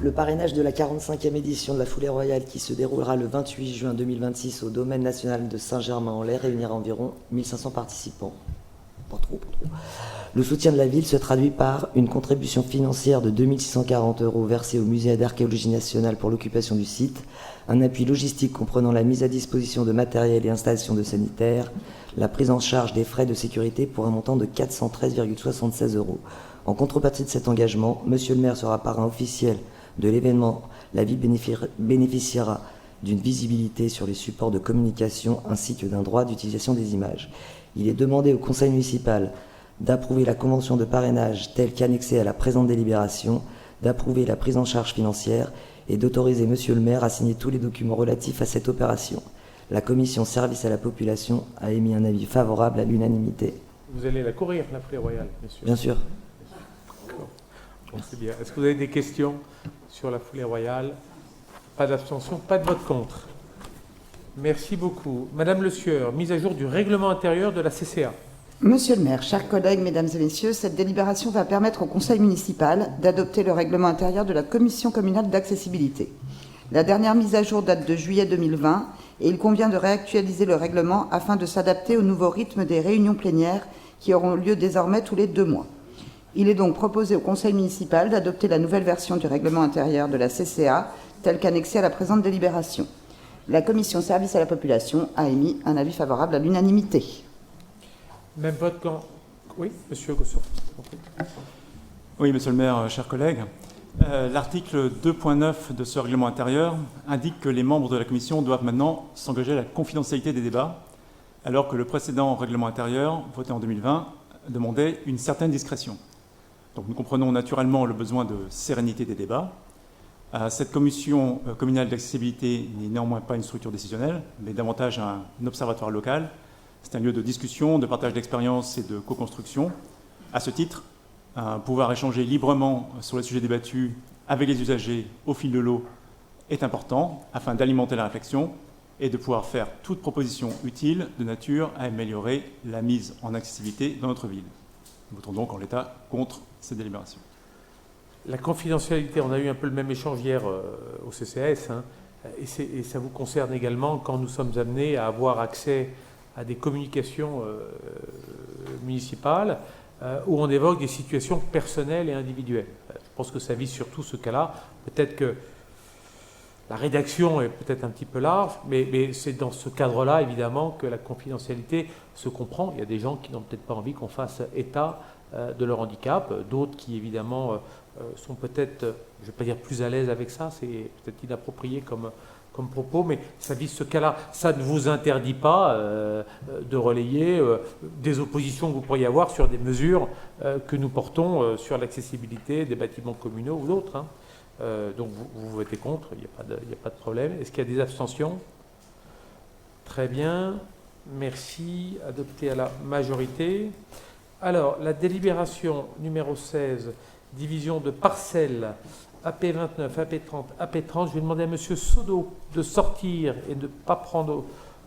Speaker 8: Le parrainage de la 45e édition de la foulée royale qui se déroulera le 28 juin 2026 au domaine national de Saint-Germain-en-Laye réunira environ 1500 participants. Pas trop. Le soutien de la ville se traduit par une contribution financière de 2640 € versée au musée d'archéologie nationale pour l'occupation du site, un appui logistique comprenant la mise à disposition de matériel et installations de sanitaires, la prise en charge des frais de sécurité pour un montant de 413,76 €. En contrepartie de cet engagement, monsieur le maire sera parrain officiel de l'événement. La ville bénéficiera d'une visibilité sur les supports de communication ainsi que d'un droit d'utilisation des images. Il est demandé au conseil municipal d'approuver la convention de parrainage telle qu'annexée à la présente délibération, d'approuver la prise en charge financière et d'autoriser monsieur le maire à signer tous les documents relatifs à cette opération. La commission service à la population a émis un avis favorable à l'unanimité.
Speaker 1: Vous allez la courir, la foulée royale, messieurs?
Speaker 8: Bien sûr.
Speaker 1: Bon, c'est bien. Est-ce que vous avez des questions sur la foulée royale? Pas d'abstention, pas de vote contre. Merci beaucoup. Madame Le Sieur, mise à jour du règlement intérieur de la CCA.
Speaker 9: Monsieur le maire, chers collègues, mesdames et messieurs, cette délibération va permettre au conseil municipal d'adopter le règlement intérieur de la commission communale d'accessibilité. La dernière mise à jour date de juillet 2020 et il convient de réactualiser le règlement afin de s'adapter au nouveau rythme des réunions plénières qui auront lieu désormais tous les 2 mois. Il est donc proposé au conseil municipal d'adopter la nouvelle version du règlement intérieur de la CCA telle qu'annexée à la présente délibération. La commission service à la population a émis un avis favorable à l'unanimité.
Speaker 1: Même vote quand... Oui, monsieur Gosson.
Speaker 10: Oui, monsieur le maire, chers collègues. L'article 2.9 de ce règlement intérieur indique que les membres de la commission doivent maintenant s'engager à la confidentialité des débats, alors que le précédent règlement intérieur, voté en 2020, demandait une certaine discrétion. Donc nous comprenons naturellement le besoin de sérénité des débats. Cette commission communale d'accessibilité n'est néanmoins pas une structure décisionnelle, mais davantage un observatoire local. C'est un lieu de discussion, de partage d'expériences et de co-construction. À ce titre, pouvoir échanger librement sur les sujets débattus avec les usagers au fil de l'eau est important afin d'alimenter la réflexion et de pouvoir faire toute proposition utile de nature à améliorer la mise en accessibilité dans notre ville. Nous votons donc en l'état contre cette délibération.
Speaker 1: La confidentialité, on a eu un peu le même échange hier au CCAS, et ça vous concerne également quand nous sommes amenés à avoir accès à des communications municipales où on évoque des situations personnelles et individuelles. Je pense que ça vise surtout ce cas-là. Peut-être que la rédaction est peut-être un petit peu large, mais c'est dans ce cadre-là, évidemment, que la confidentialité se comprend. Il y a des gens qui n'ont peut-être pas envie qu'on fasse état de leur handicap, d'autres qui, évidemment, sont peut-être, je ne vais pas dire plus à l'aise avec ça, c'est peut-être inapproprié comme propos, mais ça vise ce cas-là. Ça ne vous interdit pas de relayer des oppositions que vous pourriez avoir sur des mesures que nous portons sur l'accessibilité des bâtiments communaux ou d'autres. Donc vous votez contre, il n'y a pas de problème. Est-ce qu'il y a des abstentions? Très bien, merci. Adopté à la majorité. Alors, la délibération numéro 16, division de parcelles AP29, AP30, AP30. Je vais demander à M. Sodo de sortir et de ne pas prendre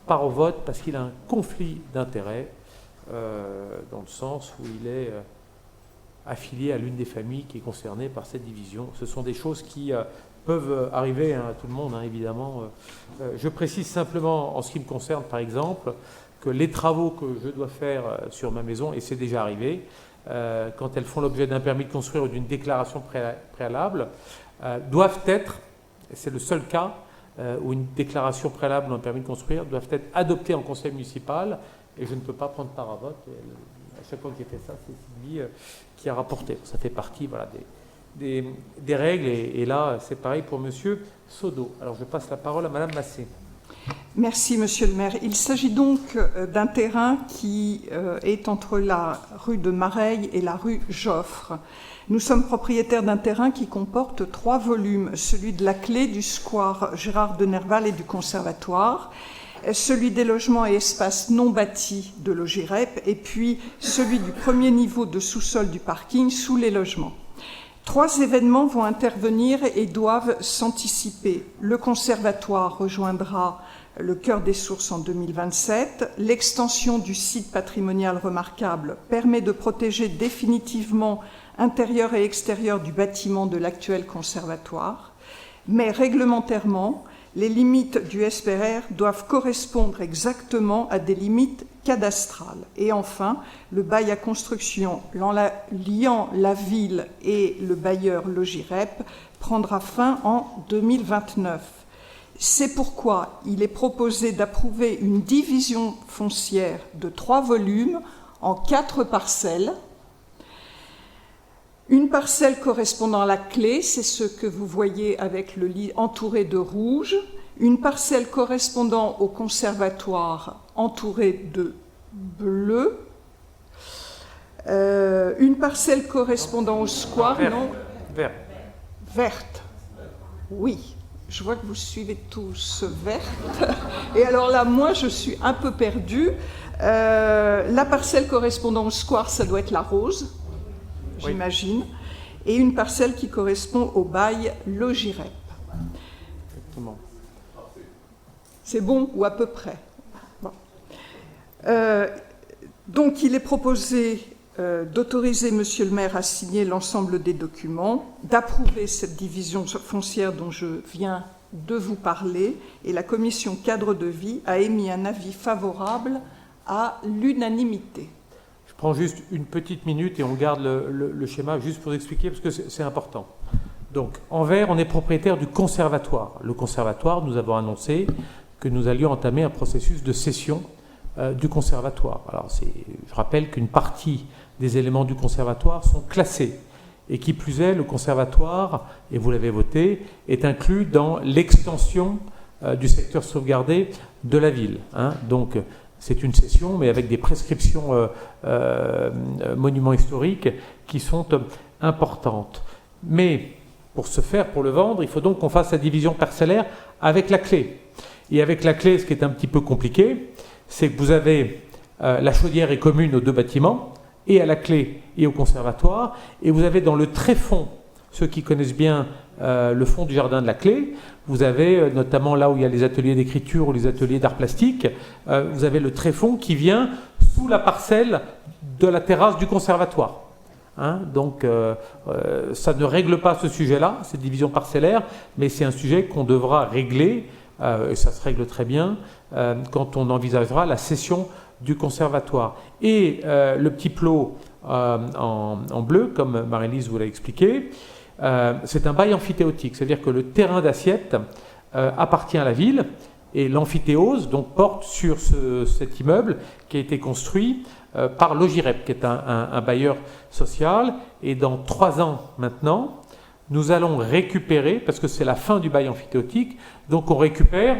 Speaker 1: part au vote parce qu'il a un conflit d'intérêts dans le sens où il est affilié à l'une des familles qui est concernée par cette division. Ce sont des choses qui peuvent arriver à tout le monde, hein, évidemment. Je précise simplement, en ce qui me concerne, par exemple, que les travaux que je dois faire sur ma maison, et c'est déjà arrivé, quand elles font l'objet d'un permis de construire ou d'une déclaration préalable, doivent être, et c'est le seul cas où une déclaration préalable ou un permis de construire doivent être adoptées en conseil municipal, et je ne peux pas prendre part à vote. À chaque fois qu'il fait ça, c'est Sylvie qui a rapporté. Ça fait partie, voilà, des règles, et là, c'est pareil pour M. Sodo. Alors, je passe la parole à Mme Massé.
Speaker 11: Merci, Monsieur le maire. Il s'agit donc d'un terrain qui est entre la rue de Mareille et la rue Joffre. Nous sommes propriétaires d'un terrain qui comporte 3 volumes, celui de la clé, du square Gérard de Nerval et du conservatoire, celui des logements et espaces non bâtis de Logirep, et puis celui du premier niveau de sous-sol du parking sous les logements. 3 événements vont intervenir et doivent s'anticiper. Le conservatoire rejoindra le cœur des sources en 2027. L'extension du site patrimonial remarquable permet de protéger définitivement intérieur et extérieur du bâtiment de l'actuel conservatoire. Mais réglementairement, les limites du SPR doivent correspondre exactement à des limites cadastrales. Et enfin, le bail à construction liant la ville et le bailleur Logirep prendra fin en 2029. C'est pourquoi il est proposé d'approuver une division foncière de 3 volumes en 4 parcelles. Une parcelle correspondant à la clé, c'est ce que vous voyez avec le lit entouré de rouge. Une parcelle correspondant au conservatoire entourée de bleu. Une parcelle correspondant au square, verte. Oui, je vois que vous suivez tous verte. Et alors là, moi, je suis un peu perdue. La parcelle correspondant au square, ça doit être la rose, j'imagine. Et une parcelle qui correspond au bail Logirep.
Speaker 1: Exactement.
Speaker 11: C'est bon, ou à peu près. Bon. Donc, il est proposé d'autoriser Monsieur le maire à signer l'ensemble des documents, d'approuver cette division foncière dont je viens de vous parler, et la commission cadre de vie a émis un avis favorable à l'unanimité.
Speaker 1: Je prends juste une petite minute et on garde le schéma juste pour expliquer, parce que c'est important. Donc, en vert, on est propriétaire du conservatoire. Le conservatoire, nous avons annoncé que nous allions entamer un processus de cession du conservatoire. Alors, je rappelle qu'une partie des éléments du conservatoire sont classés. Et qui plus est, le conservatoire, et vous l'avez voté, est inclus dans l'extension du secteur sauvegardé de la ville. Hein. Donc, c'est une cession, mais avec des prescriptions monuments historiques qui sont importantes. Mais pour ce faire, pour le vendre, il faut donc qu'on fasse la division parcellaire avec la clé. Et avec la clé, ce qui est un petit peu compliqué, c'est que vous avez la chaudière est commune aux 2 bâtiments, et à la clé et au conservatoire, et vous avez dans le tréfond, ceux qui connaissent bien le fond du jardin de la clé, vous avez notamment là où il y a les ateliers d'écriture ou les ateliers d'art plastique, vous avez le tréfond qui vient sous la parcelle de la terrasse du conservatoire. Hein, donc ça ne règle pas ce sujet-là, cette division parcellaire, mais c'est un sujet qu'on devra régler, et ça se règle très bien, quand on envisagera la cession du conservatoire. Et le petit plot en bleu, comme Marie-Lise vous l'a expliqué, c'est un bail amphithéotique, c'est-à-dire que le terrain d'assiette appartient à la ville, et l'amphithéose donc porte sur cet immeuble qui a été construit par Logirep, qui est un bailleur social, et dans 3 ans maintenant, nous allons récupérer, parce que c'est la fin du bail amphithéotique, donc on récupère,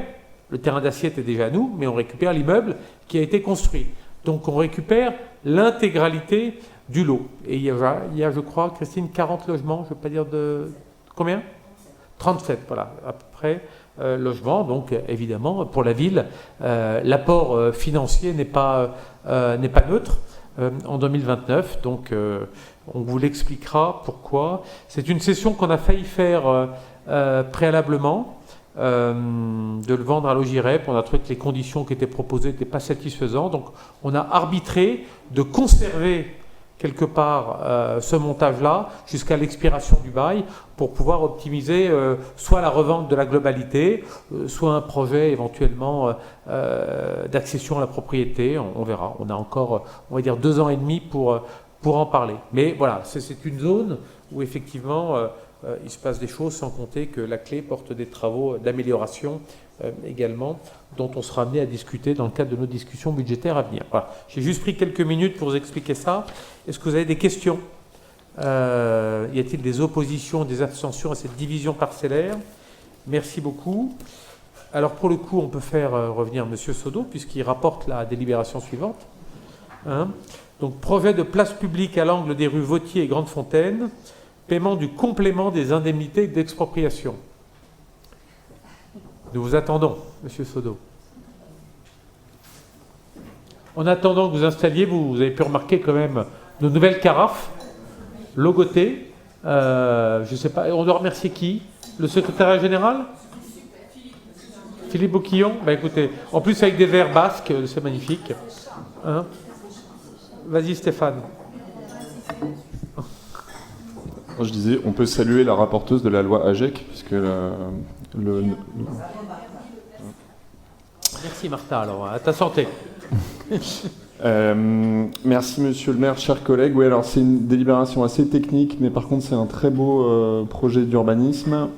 Speaker 1: le terrain d'assiette est déjà à nous, mais on récupère l'immeuble qui a été construit. Donc on récupère l'intégralité du lot. Et il y a, je crois, Christine, 40 logements, je ne veux pas dire de... Combien ? 37, voilà, à peu près, logements. Donc évidemment, pour la ville, l'apport financier n'est pas neutre. en 2029. Donc, on vous l'expliquera pourquoi. C'est une session qu'on a failli faire préalablement, de le vendre à Logirep. On a trouvé que les conditions qui étaient proposées n'étaient pas satisfaisantes. Donc, on a arbitré de conserver quelque part ce montage-là jusqu'à l'expiration du bail pour pouvoir optimiser soit la revente de la globalité, soit un projet éventuellement d'accession à la propriété. On verra. On a encore, on va dire, 2 ans et demi pour en parler. Mais voilà, c'est une zone où effectivement il se passe des choses, sans compter que la clé porte des travaux d'amélioration également, dont on sera amené à discuter dans le cadre de nos discussions budgétaires à venir. Voilà. J'ai juste pris quelques minutes pour vous expliquer ça. Est-ce que vous avez des questions? Y a-t-il des oppositions, des abstentions à cette division parcellaire? Merci beaucoup. Alors pour le coup, on peut faire revenir M. Sodo, puisqu'il rapporte la délibération suivante. Donc, projet de place publique à l'angle des rues Vautier et Grande-Fontaine, paiement du complément des indemnités d'expropriation. Nous vous attendons, M. Sodo. En attendant que vous installiez, vous avez pu remarquer quand même nos nouvelles carafes, logotées. Je ne sais pas, on doit remercier qui? Le secrétariat général? Philippe Bouquillon. Ben écoutez, en plus avec des verres basques, c'est magnifique. Vas-y Stéphane.
Speaker 12: Je disais, on peut saluer la rapporteuse de la loi AGEC, puisque
Speaker 1: Merci Martha, alors à ta santé.
Speaker 12: Merci Monsieur le maire, chers collègues. Oui, alors c'est une délibération assez technique, mais par contre c'est un très beau projet d'urbanisme,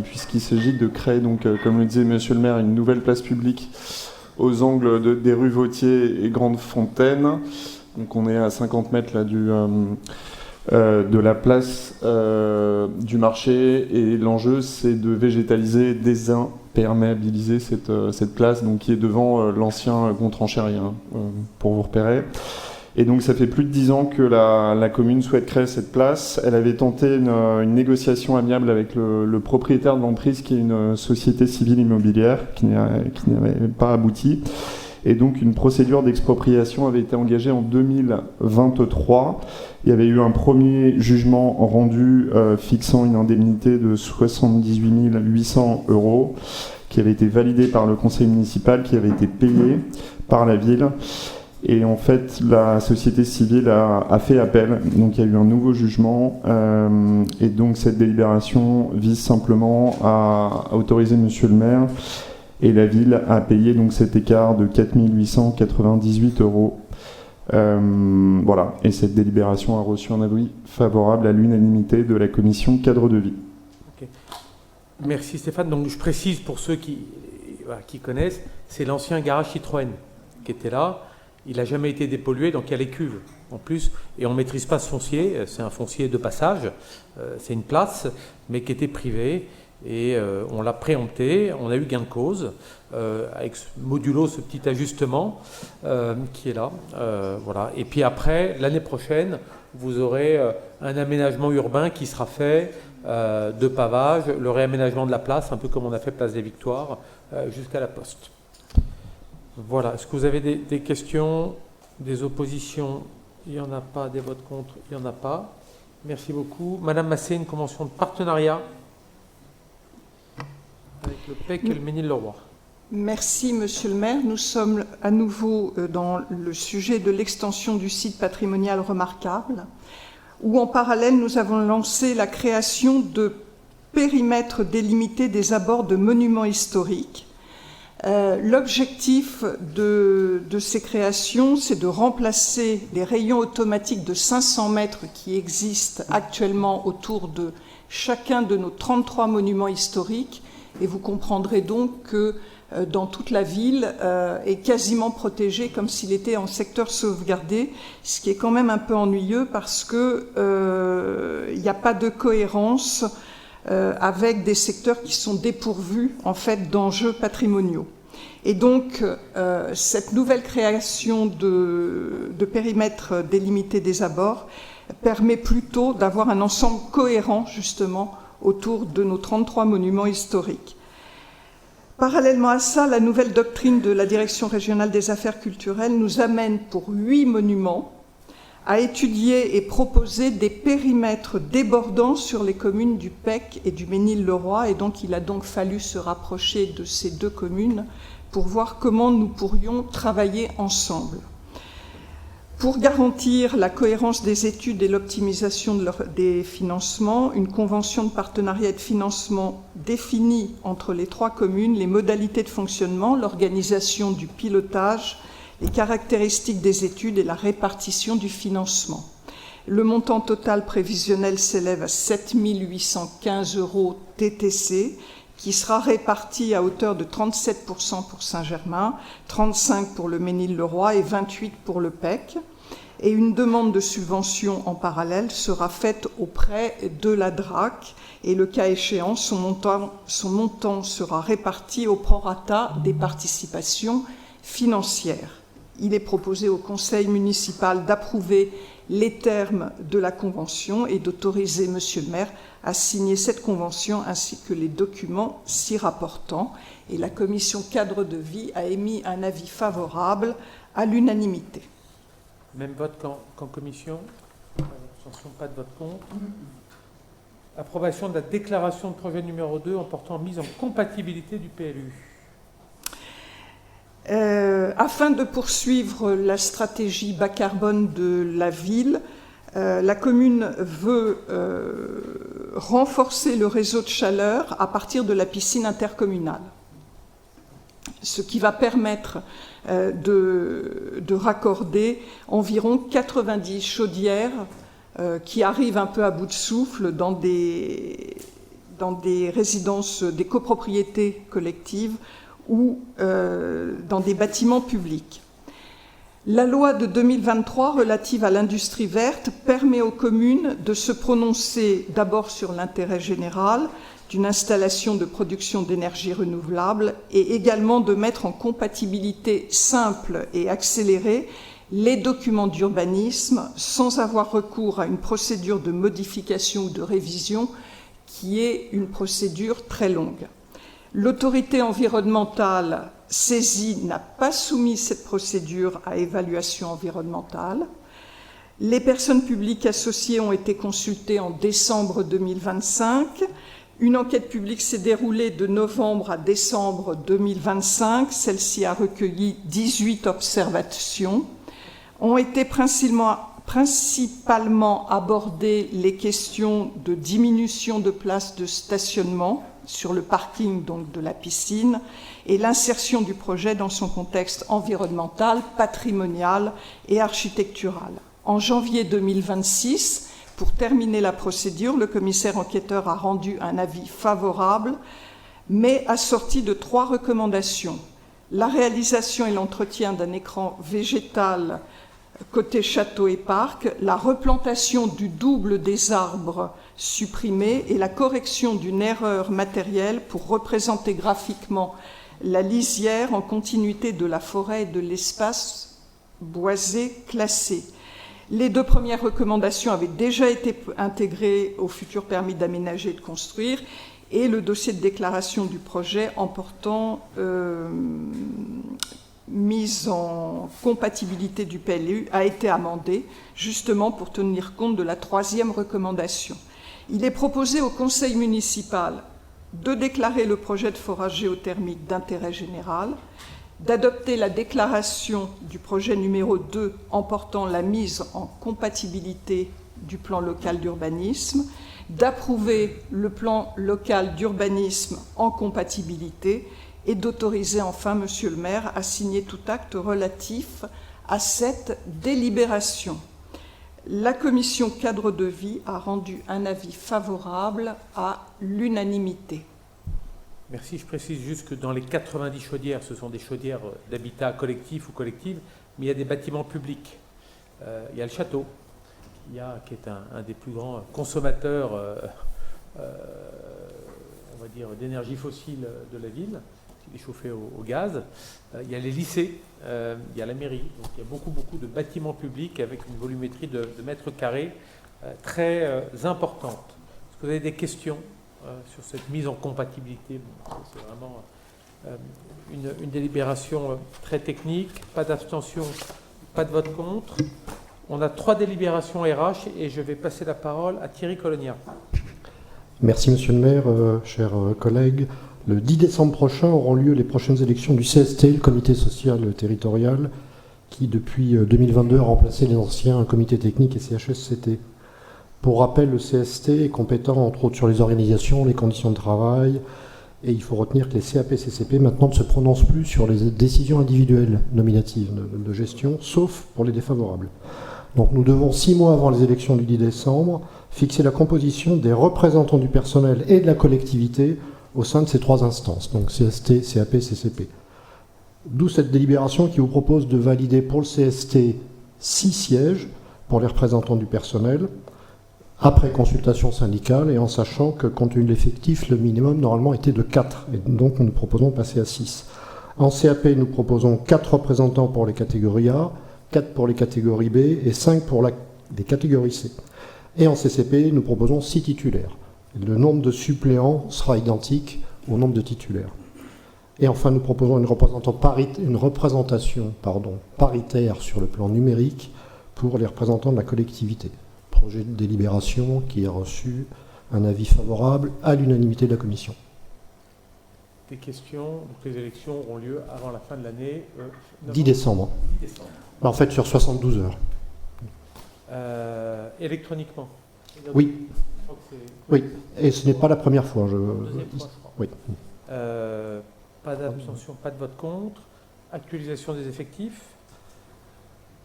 Speaker 12: puisqu'il s'agit de créer, donc, comme le disait Monsieur le maire, une nouvelle place publique aux angles des rues Vautier et Grande-Fontaine. Donc on est à 50 mètres là, de la place du marché, et l'enjeu c'est de végétaliser, désimperméabiliser cette place, donc, qui est devant l'ancien Gontranchérier, pour vous repérer. Et donc ça fait plus de 10 ans que la commune souhaite créer cette place. Elle avait tenté une négociation amiable avec le propriétaire de l'emprise, qui est une société civile immobilière, qui n'avait pas abouti. Et donc une procédure d'expropriation avait été engagée en 2023. Il y avait eu un premier jugement rendu fixant une indemnité de 78 800 €, qui avait été validé par le conseil municipal, qui avait été payé par la ville. Et en fait, la société civile a fait appel. Donc il y a eu un nouveau jugement. Et donc cette délibération vise simplement à autoriser Monsieur le maire et la ville a payé donc cet écart de 4 898 €. Voilà, et cette délibération a reçu un avis favorable à l'unanimité de la commission cadre de vie.
Speaker 1: Okay. Merci Stéphane. Donc je précise pour ceux qui connaissent, c'est l'ancien garage Citroën qui était là. Il n'a jamais été dépollué, donc il y a les cuves en plus, et on ne maîtrise pas ce foncier. C'est un foncier de passage, c'est une place, mais qui était privée. Et on l'a préempté, on a eu gain de cause, avec modulo ce petit ajustement qui est là. Voilà. Et puis après, l'année prochaine, vous aurez un aménagement urbain qui sera fait de pavage, le réaménagement de la place, un peu comme on a fait Place des Victoires, jusqu'à la Poste. Voilà. Est-ce que vous avez des questions, des oppositions? Il n'y en a pas. Des votes contre? Il n'y en a pas. Merci beaucoup. Madame Massé, une convention de partenariat avec le PEC et le Ménil-le-Roi.
Speaker 11: Merci, Monsieur le maire. Nous sommes à nouveau dans le sujet de l'extension du site patrimonial remarquable, où en parallèle, nous avons lancé la création de périmètres délimités des abords de monuments historiques. L'objectif de ces créations, c'est de remplacer les rayons automatiques de 500 mètres qui existent actuellement autour de chacun de nos 33 monuments historiques. Et vous comprendrez donc que dans toute la ville est quasiment protégé comme s'il était en secteur sauvegardé, ce qui est quand même un peu ennuyeux parce que il n'y a pas de cohérence avec des secteurs qui sont dépourvus en fait d'enjeux patrimoniaux. Et donc cette nouvelle création de périmètres délimités des abords permet plutôt d'avoir un ensemble cohérent justement autour de nos 33 monuments historiques. Parallèlement à ça, la nouvelle doctrine de la Direction régionale des affaires culturelles nous amène pour 8 monuments a étudié et proposé des périmètres débordants sur les communes du Pec et du Mesnil-le-Roi, et donc il a donc fallu se rapprocher de ces deux communes pour voir comment nous pourrions travailler ensemble. Pour garantir la cohérence des études et l'optimisation des financements, une convention de partenariat et de financement définit entre les trois communes les modalités de fonctionnement, l'organisation du pilotage, les caractéristiques des études et la répartition du financement. Le montant total prévisionnel s'élève à 7 815 € TTC, qui sera réparti à hauteur de 37% pour Saint-Germain, 35% pour le Mesnil-le-Roi et 28% pour le Pec. Et une demande de subvention en parallèle sera faite auprès de la DRAC, et le cas échéant, son montant sera réparti au prorata des participations financières. Il est proposé au conseil municipal d'approuver les termes de la convention et d'autoriser Monsieur le maire à signer cette convention ainsi que les documents s'y rapportant. Et la commission cadre de vie a émis un avis favorable à l'unanimité.
Speaker 1: Même vote qu'en commission. Abstention, pas de vote contre. Approbation de la déclaration de projet numéro 2 en portant mise en compatibilité du PLU.
Speaker 11: Afin de poursuivre la stratégie bas carbone de la ville, la commune veut renforcer le réseau de chaleur à partir de la piscine intercommunale, ce qui va permettre de raccorder environ 90 chaudières qui arrivent un peu à bout de souffle dans des résidences, des copropriétés collectives ou dans des bâtiments publics. La loi de 2023 relative à l'industrie verte permet aux communes de se prononcer d'abord sur l'intérêt général d'une installation de production d'énergie renouvelable et également de mettre en compatibilité simple et accélérée les documents d'urbanisme sans avoir recours à une procédure de modification ou de révision qui est une procédure très longue. L'autorité environnementale saisie n'a pas soumis cette procédure à évaluation environnementale. Les personnes publiques associées ont été consultées en décembre 2025. Une enquête publique s'est déroulée de novembre à décembre 2025. Celle-ci a recueilli 18 observations. Ont été principalement abordées les questions de diminution de places de stationnement sur le parking donc de la piscine et l'insertion du projet dans son contexte environnemental, patrimonial et architectural. En janvier 2026, pour terminer la procédure, le commissaire enquêteur a rendu un avis favorable, mais assorti de 3 recommandations. La réalisation et l'entretien d'un écran végétal côté château et parc, la replantation du double des arbres supprimés et la correction d'une erreur matérielle pour représenter graphiquement la lisière en continuité de la forêt et de l'espace boisé classé. Les 2 premières recommandations avaient déjà été intégrées au futur permis d'aménager et de construire et le dossier de déclaration du projet en portant mise en compatibilité du PLU a été amendé justement pour tenir compte de la 3e recommandation. Il est proposé au conseil municipal de déclarer le projet de forage géothermique d'intérêt général, d'adopter la déclaration du projet numéro 2 en portant la mise en compatibilité du plan local d'urbanisme, d'approuver le plan local d'urbanisme en compatibilité et d'autoriser enfin Monsieur le maire à signer tout acte relatif à cette délibération. La commission cadre de vie a rendu un avis favorable à l'unanimité.
Speaker 1: Merci. Je précise juste que dans les 90 chaudières, ce sont des chaudières d'habitat collectif ou collective, mais il y a des bâtiments publics. Il y a le château, qui est un des plus grands consommateurs on va dire, d'énergie fossile de la ville, qui est chauffé au gaz. Il y a les lycées, il y a la mairie. Donc il y a beaucoup de bâtiments publics avec une volumétrie de mètres carrés très importante. Est-ce que vous avez des questions sur cette mise en compatibilité? C'est vraiment une délibération très technique. Pas d'abstention, pas de vote contre. On a 3 délibérations RH et je vais passer la parole à Thierry Colonia.
Speaker 13: Merci Monsieur le maire, chers collègues. Le 10 décembre prochain auront lieu les prochaines élections du CST, le comité social territorial, qui depuis 2022 a remplacé les anciens comités techniques et CHSCT. Pour rappel, le CST est compétent entre autres sur les organisations, les conditions de travail, et il faut retenir que les CAP-CCP maintenant ne se prononcent plus sur les décisions individuelles nominatives de gestion, sauf pour les défavorables. Donc nous devons, 6 mois avant les élections du 10 décembre, fixer la composition des représentants du personnel et de la collectivité au sein de ces 3 instances, donc CST, CAP, CCP. D'où cette délibération qui vous propose de valider pour le CST 6 sièges pour les représentants du personnel, après consultation syndicale et en sachant que, compte tenu de l'effectif, le minimum normalement était de 4. Et donc nous proposons de passer à 6. En CAP, nous proposons 4 représentants pour les catégories A, 4 pour les catégories B et 5 pour les catégories C. Et en CCP, nous proposons 6 titulaires. Le nombre de suppléants sera identique au nombre de titulaires. Et enfin, nous proposons une représentation paritaire sur le plan numérique pour les représentants de la collectivité. Projet de délibération qui a reçu un avis favorable à l'unanimité de la commission.
Speaker 1: Des questions? Donc les élections auront lieu avant la fin de l'année
Speaker 13: 10 décembre.
Speaker 1: 10 décembre.
Speaker 13: En fait, sur 72 heures.
Speaker 1: Électroniquement?
Speaker 13: Oui. Oui, et ce n'est pas la première fois.
Speaker 1: Deuxième fois, je crois.
Speaker 13: Oui.
Speaker 1: Pas d'abstention, pas de vote contre. Actualisation des effectifs?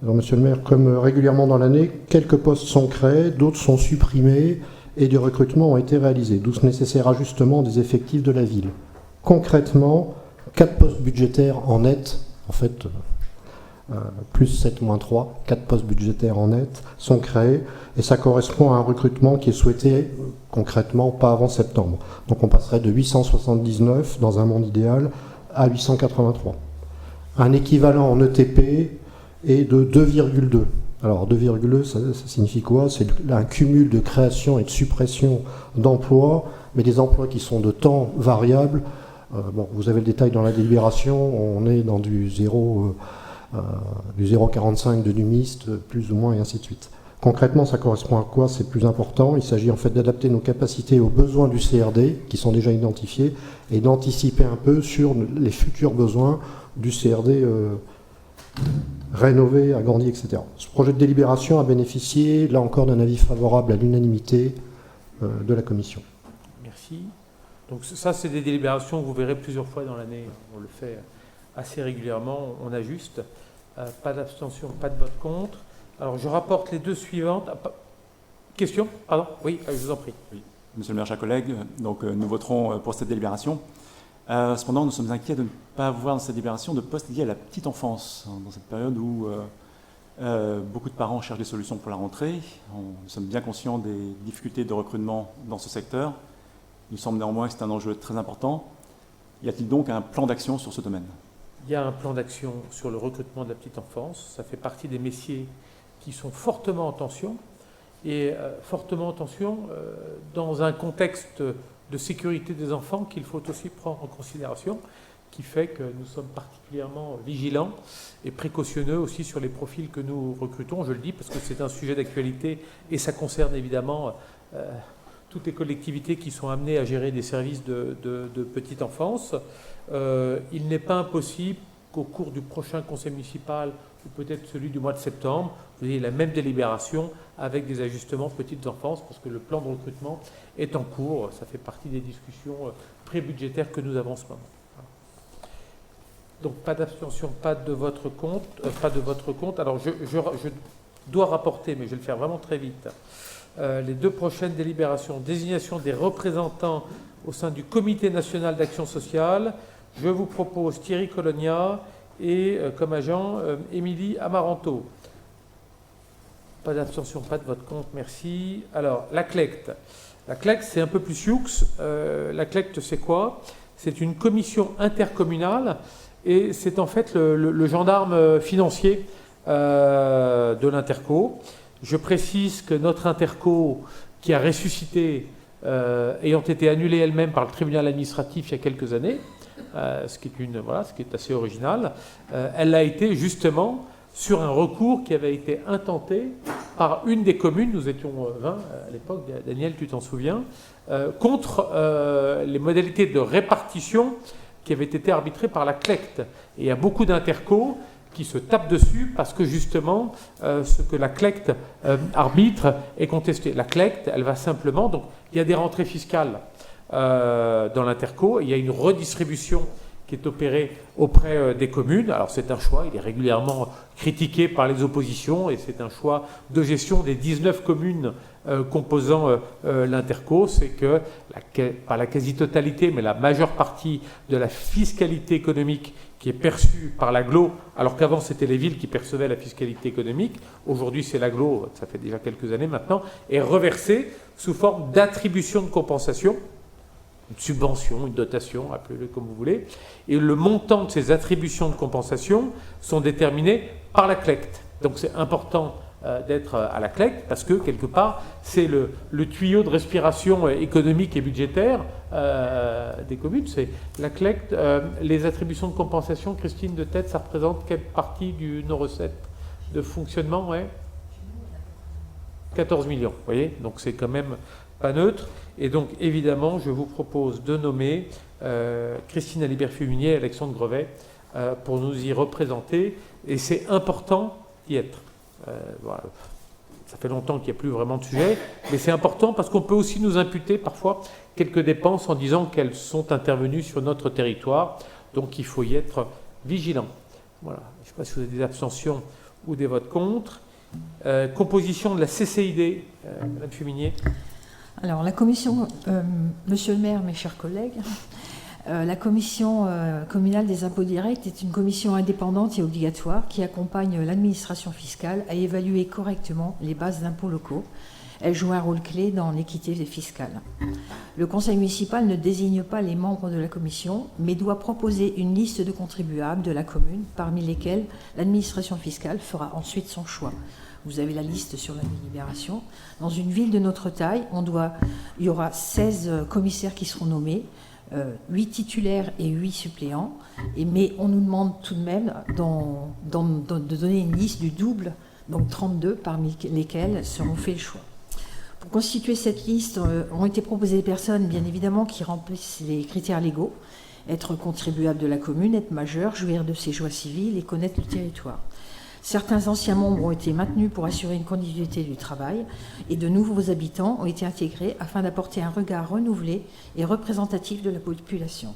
Speaker 13: Alors, Monsieur le maire, comme régulièrement dans l'année, quelques postes sont créés, d'autres sont supprimés et des recrutements ont été réalisés, d'où ce nécessaire ajustement des effectifs de la ville. Concrètement, 4 postes budgétaires en net, en fait, plus 7 moins 3, 4 postes budgétaires en net sont créés et ça correspond à un recrutement qui est souhaité concrètement pas avant septembre. Donc on passerait de 879 dans un monde idéal à 883. Un équivalent en ETP est de 2,2. Alors 2,2 ça signifie quoi? C'est un cumul de création et de suppression d'emplois, mais des emplois qui sont de temps variables. Vous avez le détail dans la délibération, on est dans du 0,45 de numiste, plus ou moins, et ainsi de suite. Concrètement, ça correspond à quoi? C'est plus important. Il s'agit en fait d'adapter nos capacités aux besoins du CRD, qui sont déjà identifiés, et d'anticiper un peu sur les futurs besoins du CRD rénové, agrandi, etc. Ce projet de délibération a bénéficié, là encore, d'un avis favorable à l'unanimité de la commission.
Speaker 1: Merci. Donc ça, c'est des délibérations que vous verrez plusieurs fois dans l'année. On le fait assez régulièrement, on ajuste. Pas d'abstention, pas de vote contre. Alors, je rapporte les 2 suivantes. Question? Pardon? Oui, je vous en prie.
Speaker 10: Oui. Monsieur le maire, chers collègues, donc, nous voterons pour cette délibération. Cependant, nous sommes inquiets de ne pas avoir dans cette délibération de postes liés à la petite enfance, dans cette période où beaucoup de parents cherchent des solutions pour la rentrée. Nous sommes bien conscients des difficultés de recrutement dans ce secteur. Il nous semble néanmoins que c'est un enjeu très important. Y a-t-il donc un plan d'action sur ce domaine?
Speaker 1: Il y a un plan d'action sur le recrutement de la petite enfance. Ça fait partie des métiers qui sont fortement en tension. Et fortement en tension dans un contexte de sécurité des enfants qu'il faut aussi prendre en considération, qui fait que nous sommes particulièrement vigilants et précautionneux aussi sur les profils que nous recrutons. Je le dis parce que c'est un sujet d'actualité et ça concerne évidemment toutes les collectivités qui sont amenées à gérer des services de petite enfance. Il n'est pas impossible qu'au cours du prochain conseil municipal, ou peut-être celui du mois de septembre, vous ayez la même délibération avec des ajustements petites enfances, parce que le plan de recrutement est en cours. Ça fait partie des discussions pré-budgétaires que nous avons en ce moment. Donc pas d'abstention, pas de votre compte. Alors je dois rapporter, mais je vais le faire vraiment très vite, les 2 prochaines délibérations. Désignation des représentants au sein du Comité national d'action sociale. Je vous propose Thierry Colonia et comme agent Émilie Amaranto. Pas d'abstention, pas de vote contre, merci. Alors, la CLECT. La CLECT, c'est un peu plus sioux. La CLECT, c'est quoi? C'est une commission intercommunale et c'est en fait le gendarme financier de l'Interco. Je précise que notre Interco, qui a ressuscité, ayant été annulée elle-même par le tribunal administratif il y a quelques années, ce qui est assez original, elle l'a été justement sur un recours qui avait été intenté par une des communes, nous étions 20 à l'époque, Daniel, tu t'en souviens, contre les modalités de répartition qui avaient été arbitrées par la CLECT. Et il y a beaucoup d'intercos qui se tapent dessus parce que justement, ce que la CLECT arbitre est contesté. La CLECT, elle va simplement... Donc, il y a des rentrées fiscales dans l'interco, et il y a une redistribution qui est opérée auprès des communes. Alors c'est un choix, il est régulièrement critiqué par les oppositions, et c'est un choix de gestion des 19 communes composant l'interco. C'est que, pas la quasi-totalité, mais la majeure partie de la fiscalité économique qui est perçue par l'agglo, alors qu'avant c'était les villes qui percevaient la fiscalité économique, aujourd'hui c'est l'agglo, ça fait déjà quelques années maintenant, est reversée sous forme d'attribution de compensation, une subvention, une dotation, appelez-le comme vous voulez, et le montant de ces attributions de compensation sont déterminés par la CLECT. Donc c'est important d'être à la CLECT parce que, quelque part, c'est le tuyau de respiration économique et budgétaire des communes. C'est la CLECT. Les attributions de compensation, Christine, de tête, ça représente quelle partie de nos recettes de fonctionnement? Ouais. 14 millions, vous voyez, donc c'est quand même pas neutre. Et donc, évidemment, je vous propose de nommer Christine Alibert-Fumunier et Alexandre Grevet pour nous y représenter. Et c'est important d'y être. Voilà. Ça fait longtemps qu'il n'y a plus vraiment de sujet, mais c'est important parce qu'on peut aussi nous imputer parfois quelques dépenses en disant qu'elles sont intervenues sur notre territoire. Donc, il faut y être vigilant. Voilà. Je ne sais pas si vous avez des abstentions ou des votes contre. Composition de la CCID, Madame Fumunier.
Speaker 14: Alors, la commission, Monsieur le maire, mes chers collègues, la commission communale des impôts directs est une commission indépendante et obligatoire qui accompagne l'administration fiscale à évaluer correctement les bases d'impôts locaux. Elle joue un rôle clé dans l'équité fiscale. Le conseil municipal ne désigne pas les membres de la commission, mais doit proposer une liste de contribuables de la commune, parmi lesquels l'administration fiscale fera ensuite son choix. Vous avez la liste sur la délibération. Dans une ville de notre taille, il y aura 16 commissaires qui seront nommés, 8 titulaires et 8 suppléants. Mais on nous demande tout de même de donner une liste du double, donc 32, parmi lesquels seront faits le choix. Pour constituer cette liste, ont été proposées des personnes, bien évidemment, qui remplissent les critères légaux, être contribuable de la commune, être majeur, jouir de ses joies civiles et connaître le territoire. Certains anciens membres ont été maintenus pour assurer une continuité du travail et de nouveaux habitants ont été intégrés afin d'apporter un regard renouvelé et représentatif de la population.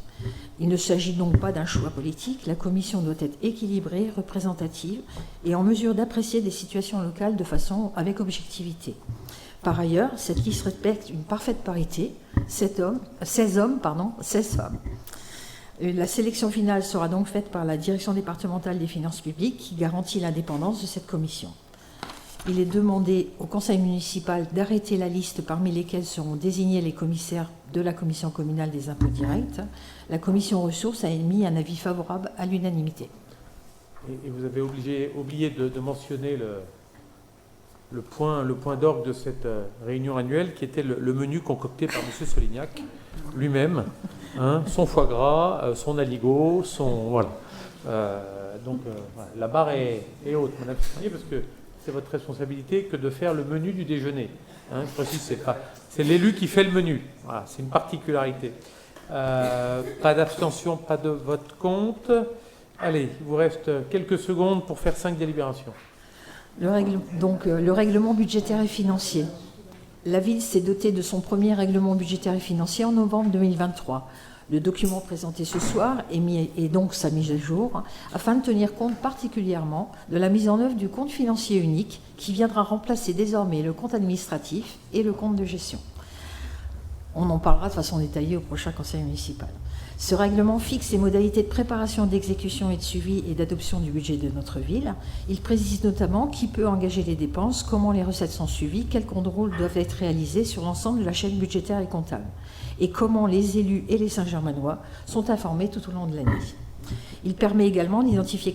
Speaker 14: Il ne s'agit donc pas d'un choix politique. La commission doit être équilibrée, représentative et en mesure d'apprécier des situations locales de façon avec objectivité. Par ailleurs, cette liste respecte une parfaite parité, 16 hommes, 16 femmes. La sélection finale sera donc faite par la Direction départementale des finances publiques qui garantit l'indépendance de cette commission. Il est demandé au conseil municipal d'arrêter la liste parmi lesquelles seront désignés les commissaires de la commission communale des impôts directs. La commission ressources a émis un avis favorable à l'unanimité.
Speaker 1: Et vous avez oublié de mentionner le point d'orgue de cette réunion annuelle qui était le menu concocté par M. Solignac lui-même. Son foie gras, son aligot, voilà. Voilà, la barre est haute, Madame Fumunier, parce que c'est votre responsabilité que de faire le menu du déjeuner. Je précise, c'est l'élu qui fait le menu. Voilà, c'est une particularité. Pas d'abstention, pas de vote contre. Allez, il vous reste quelques secondes pour faire 5 délibérations.
Speaker 14: Le règlement budgétaire et financier. La ville s'est dotée de son premier règlement budgétaire et financier en novembre 2023. Le document présenté ce soir est donc sa mise à jour afin de tenir compte particulièrement de la mise en œuvre du compte financier unique qui viendra remplacer désormais le compte administratif et le compte de gestion. On en parlera de façon détaillée au prochain conseil municipal. Ce règlement fixe les modalités de préparation, d'exécution et de suivi et d'adoption du budget de notre ville. Il précise notamment qui peut engager les dépenses, comment les recettes sont suivies, quels contrôles doivent être réalisés sur l'ensemble de la chaîne budgétaire et comptable, et comment les élus et les Saint-Germanois sont informés tout au long de l'année. Il permet également d'identifier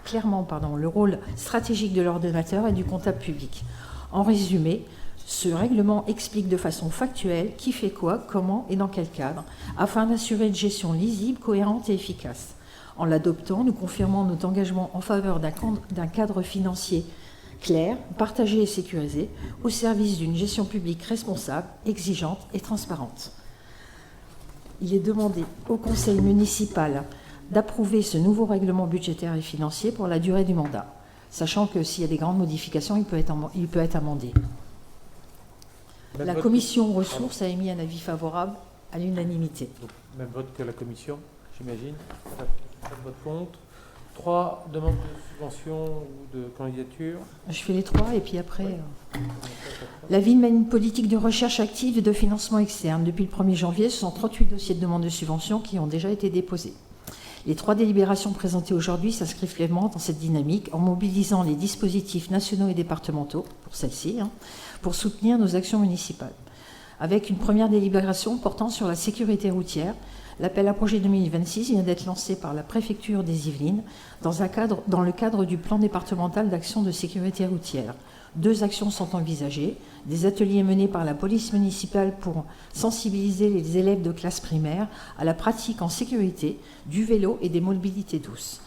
Speaker 14: clairement le rôle stratégique de l'ordonnateur et du comptable public. En résumé, ce règlement explique de façon factuelle qui fait quoi, comment et dans quel cadre, afin d'assurer une gestion lisible, cohérente et efficace. En l'adoptant, nous confirmons notre engagement en faveur d'un cadre financier clair, partagé et sécurisé, au service d'une gestion publique responsable, exigeante et transparente. Il est demandé au Conseil municipal d'approuver ce nouveau règlement budgétaire et financier pour la durée du mandat, sachant que s'il y a des grandes modifications, il peut être amendé. La commission ressources a émis un avis favorable à l'unanimité.
Speaker 1: Même vote que la commission, j'imagine. Pas de vote contre. 3 demandes de subvention ou de candidature.
Speaker 14: Je fais les 3 et puis après... La ville mène une politique de recherche active et de financement externe. Depuis le 1er janvier, ce sont 38 dossiers de demande de subvention qui ont déjà été déposés. Les 3 délibérations présentées aujourd'hui s'inscrivent clairement dans cette dynamique en mobilisant les dispositifs nationaux et départementaux, pour celle-ci, pour soutenir nos actions municipales. Avec une première délibération portant sur la sécurité routière, l'appel à projet 2026 vient d'être lancé par la préfecture des Yvelines dans le cadre du plan départemental d'action de sécurité routière. 2 actions sont envisagées, des ateliers menés par la police municipale pour sensibiliser les élèves de classe primaire à la pratique en sécurité du vélo et des mobilités douces.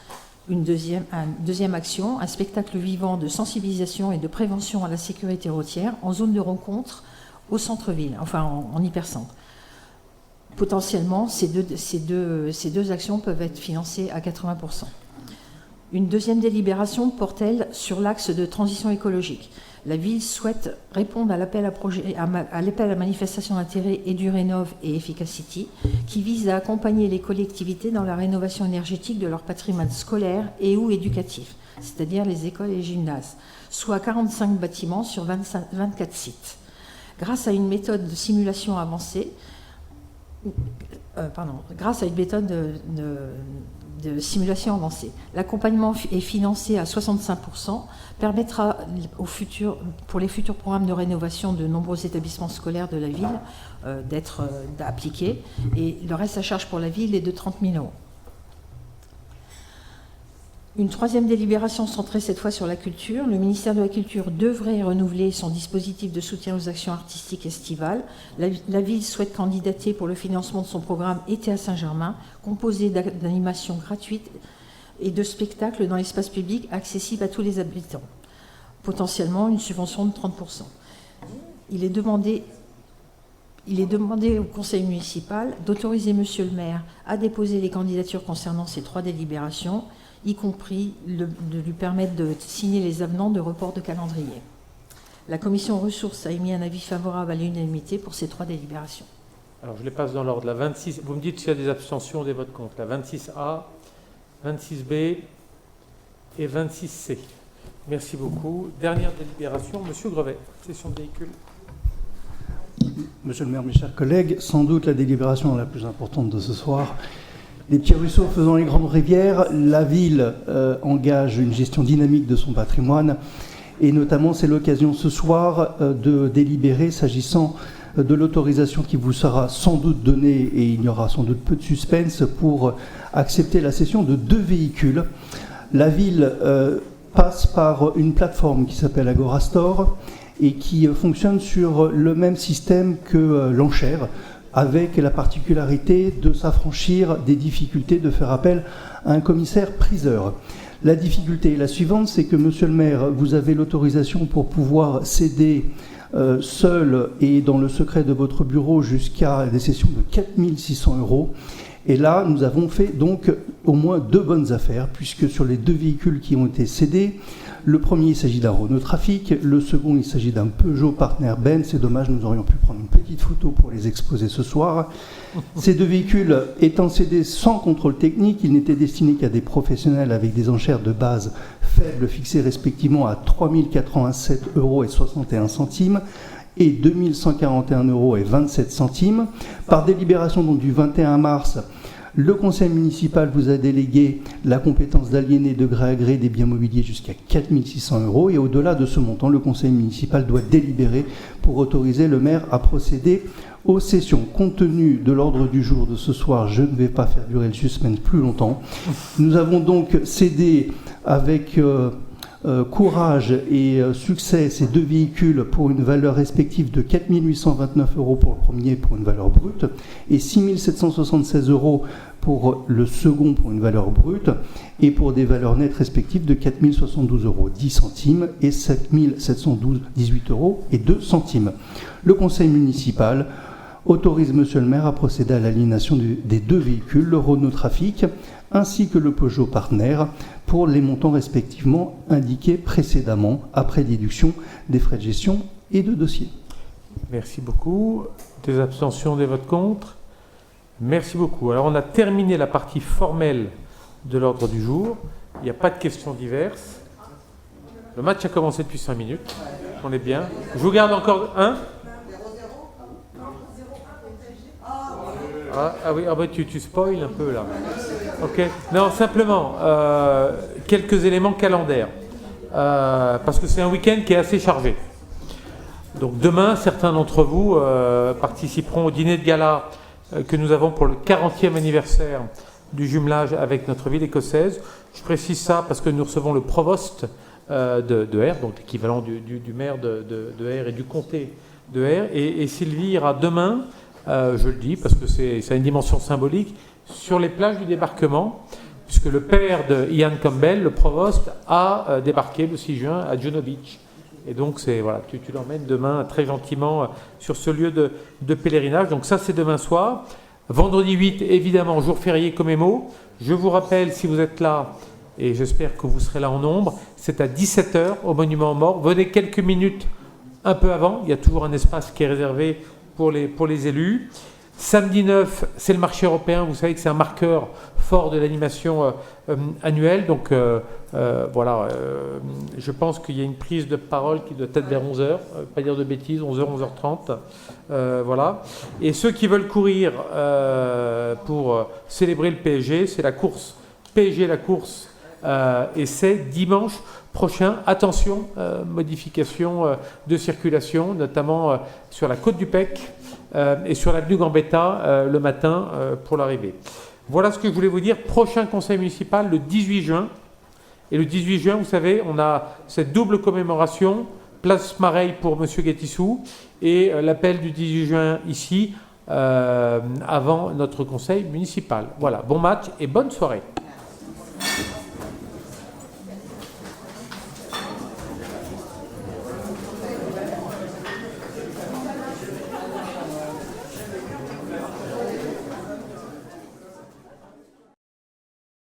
Speaker 14: Une deuxième action, un spectacle vivant de sensibilisation et de prévention à la sécurité routière en zone de rencontre au centre-ville, enfin en hypercentre. Potentiellement, ces deux actions peuvent être financées à 80%. Une deuxième délibération porte-t-elle sur l'axe de transition écologique. La ville souhaite répondre à l'appel à manifestation d'intérêt EduRénov et Efficacity, qui vise à accompagner les collectivités dans la rénovation énergétique de leur patrimoine scolaire et ou éducatif, c'est-à-dire les écoles et les gymnases, soit 45 bâtiments sur 24 sites. Grâce à une méthode de simulation avancée, l'accompagnement est financé à 65%, permettra pour les futurs programmes de rénovation de nombreux établissements scolaires de la ville d'être appliqués, et le reste à charge pour la ville est de 30 000 €. Une troisième délibération centrée cette fois sur la culture. Le ministère de la Culture devrait renouveler son dispositif de soutien aux actions artistiques estivales. La ville souhaite candidater pour le financement de son programme Été à Saint-Germain, composé d'animations gratuites et de spectacles dans l'espace public accessible à tous les habitants. Potentiellement une subvention de 30%. Il est demandé au conseil municipal d'autoriser monsieur le maire à déposer les candidatures concernant ces 3 délibérations, y compris de lui permettre de signer les avenants de report de calendrier. La commission ressources a émis un avis favorable à l'unanimité pour ces 3 délibérations.
Speaker 1: Alors je les passe dans l'ordre. La 26, vous me dites s'il y a des abstentions ou des votes contre. La 26A, 26B et 26C. Merci beaucoup. Dernière délibération, monsieur Grevet, cession de véhicule.
Speaker 15: Monsieur le maire, mes chers collègues, sans doute la délibération la plus importante de ce soir. Les petits ruisseaux faisant les grandes rivières, la ville engage une gestion dynamique de son patrimoine, et notamment c'est l'occasion ce soir de délibérer s'agissant de l'autorisation qui vous sera sans doute donnée, et il y aura sans doute peu de suspense, pour accepter la cession de 2 véhicules. La ville passe par une plateforme qui s'appelle Agorastore et qui fonctionne sur le même système que l'enchère, avec la particularité de s'affranchir des difficultés de faire appel à un commissaire priseur. La difficulté est la suivante, c'est que, monsieur le maire, vous avez l'autorisation pour pouvoir céder seul et dans le secret de votre bureau jusqu'à des cessions de 4 600 €. Et là, nous avons fait donc au moins 2 bonnes affaires, puisque sur les 2 véhicules qui ont été cédés, le premier, il s'agit d'un Renault Trafic, le second, il s'agit d'un Peugeot Partner Benz. C'est dommage, nous aurions pu prendre une petite photo pour les exposer ce soir. Ces 2 véhicules étant cédés sans contrôle technique, ils n'étaient destinés qu'à des professionnels avec des enchères de base faibles fixées respectivement à 3 087,61 € et 2 141,27 €. Par délibération donc du 21 mars, le conseil municipal vous a délégué la compétence d'aliéner de gré à gré des biens mobiliers jusqu'à 4 600 € et au-delà de ce montant, le conseil municipal doit délibérer pour autoriser le maire à procéder aux sessions. Compte tenu de l'ordre du jour de ce soir, je ne vais pas faire durer le suspense plus longtemps. Nous avons donc cédé avec Courage et Succès, ces deux véhicules pour une valeur respective de 4 829 € pour le premier pour une valeur brute et 6 776 € pour le second pour une valeur brute et pour des valeurs nettes respectives de 4 072 € 10 centimes et 7 718 € et 2 centimes. Le conseil municipal autorise Monsieur le maire à procéder à l'aliénation des deux véhicules, le Renault Trafic ainsi que le Peugeot Partner, pour les montants respectivement indiqués précédemment, après déduction des frais de gestion et de dossier.
Speaker 1: Merci beaucoup. Des abstentions, des votes contre? Merci beaucoup. Alors on a terminé la partie formelle de l'ordre du jour. Il n'y a pas de questions diverses. Le match a commencé depuis 5 minutes. On est bien. Je vous garde encore un. Ah oui, tu spoil un peu là. Ok. Non, simplement, quelques éléments calendaires. Parce que c'est un week-end qui est assez chargé. Donc demain, certains d'entre vous participeront au dîner de gala que nous avons pour le 40e anniversaire du jumelage avec notre ville écossaise. Je précise ça parce que nous recevons le provost de Ayr, donc l'équivalent du maire de Ayr et du comté de Ayr. Et Sylvie ira demain, je le dis parce que ça a une dimension symbolique, sur les plages du débarquement, puisque le père de Ian Campbell, le provost, a débarqué le 6 juin à Juno Beach. Et donc, voilà, tu l'emmènes demain très gentiment sur ce lieu de pèlerinage. Donc ça, c'est demain soir. Vendredi 8, évidemment, jour férié Commémo. Je vous rappelle, si vous êtes là, et j'espère que vous serez là en nombre, c'est à 17h au Monument aux Morts. Venez quelques minutes un peu avant. Il y a toujours un espace qui est réservé pour les élus. Samedi 9, c'est le marché européen. Vous savez que c'est un marqueur fort de l'animation annuelle. Donc voilà, je pense qu'il y a une prise de parole qui doit être vers 11h, pas dire de bêtises, 11h, 11h30. Voilà. Et ceux qui veulent courir pour célébrer le PSG, c'est la course. PSG la course. Et c'est dimanche prochain. Attention, modification de circulation, notamment sur la côte du Pec. Et sur l'avenue Gambetta le matin pour l'arrivée. Voilà ce que je voulais vous dire. Prochain conseil municipal le 18 juin. Et le 18 juin, vous savez, on a cette double commémoration, place Mareille pour M. Guétissou et l'appel du 18 juin ici avant notre conseil municipal. Voilà, bon match et bonne soirée.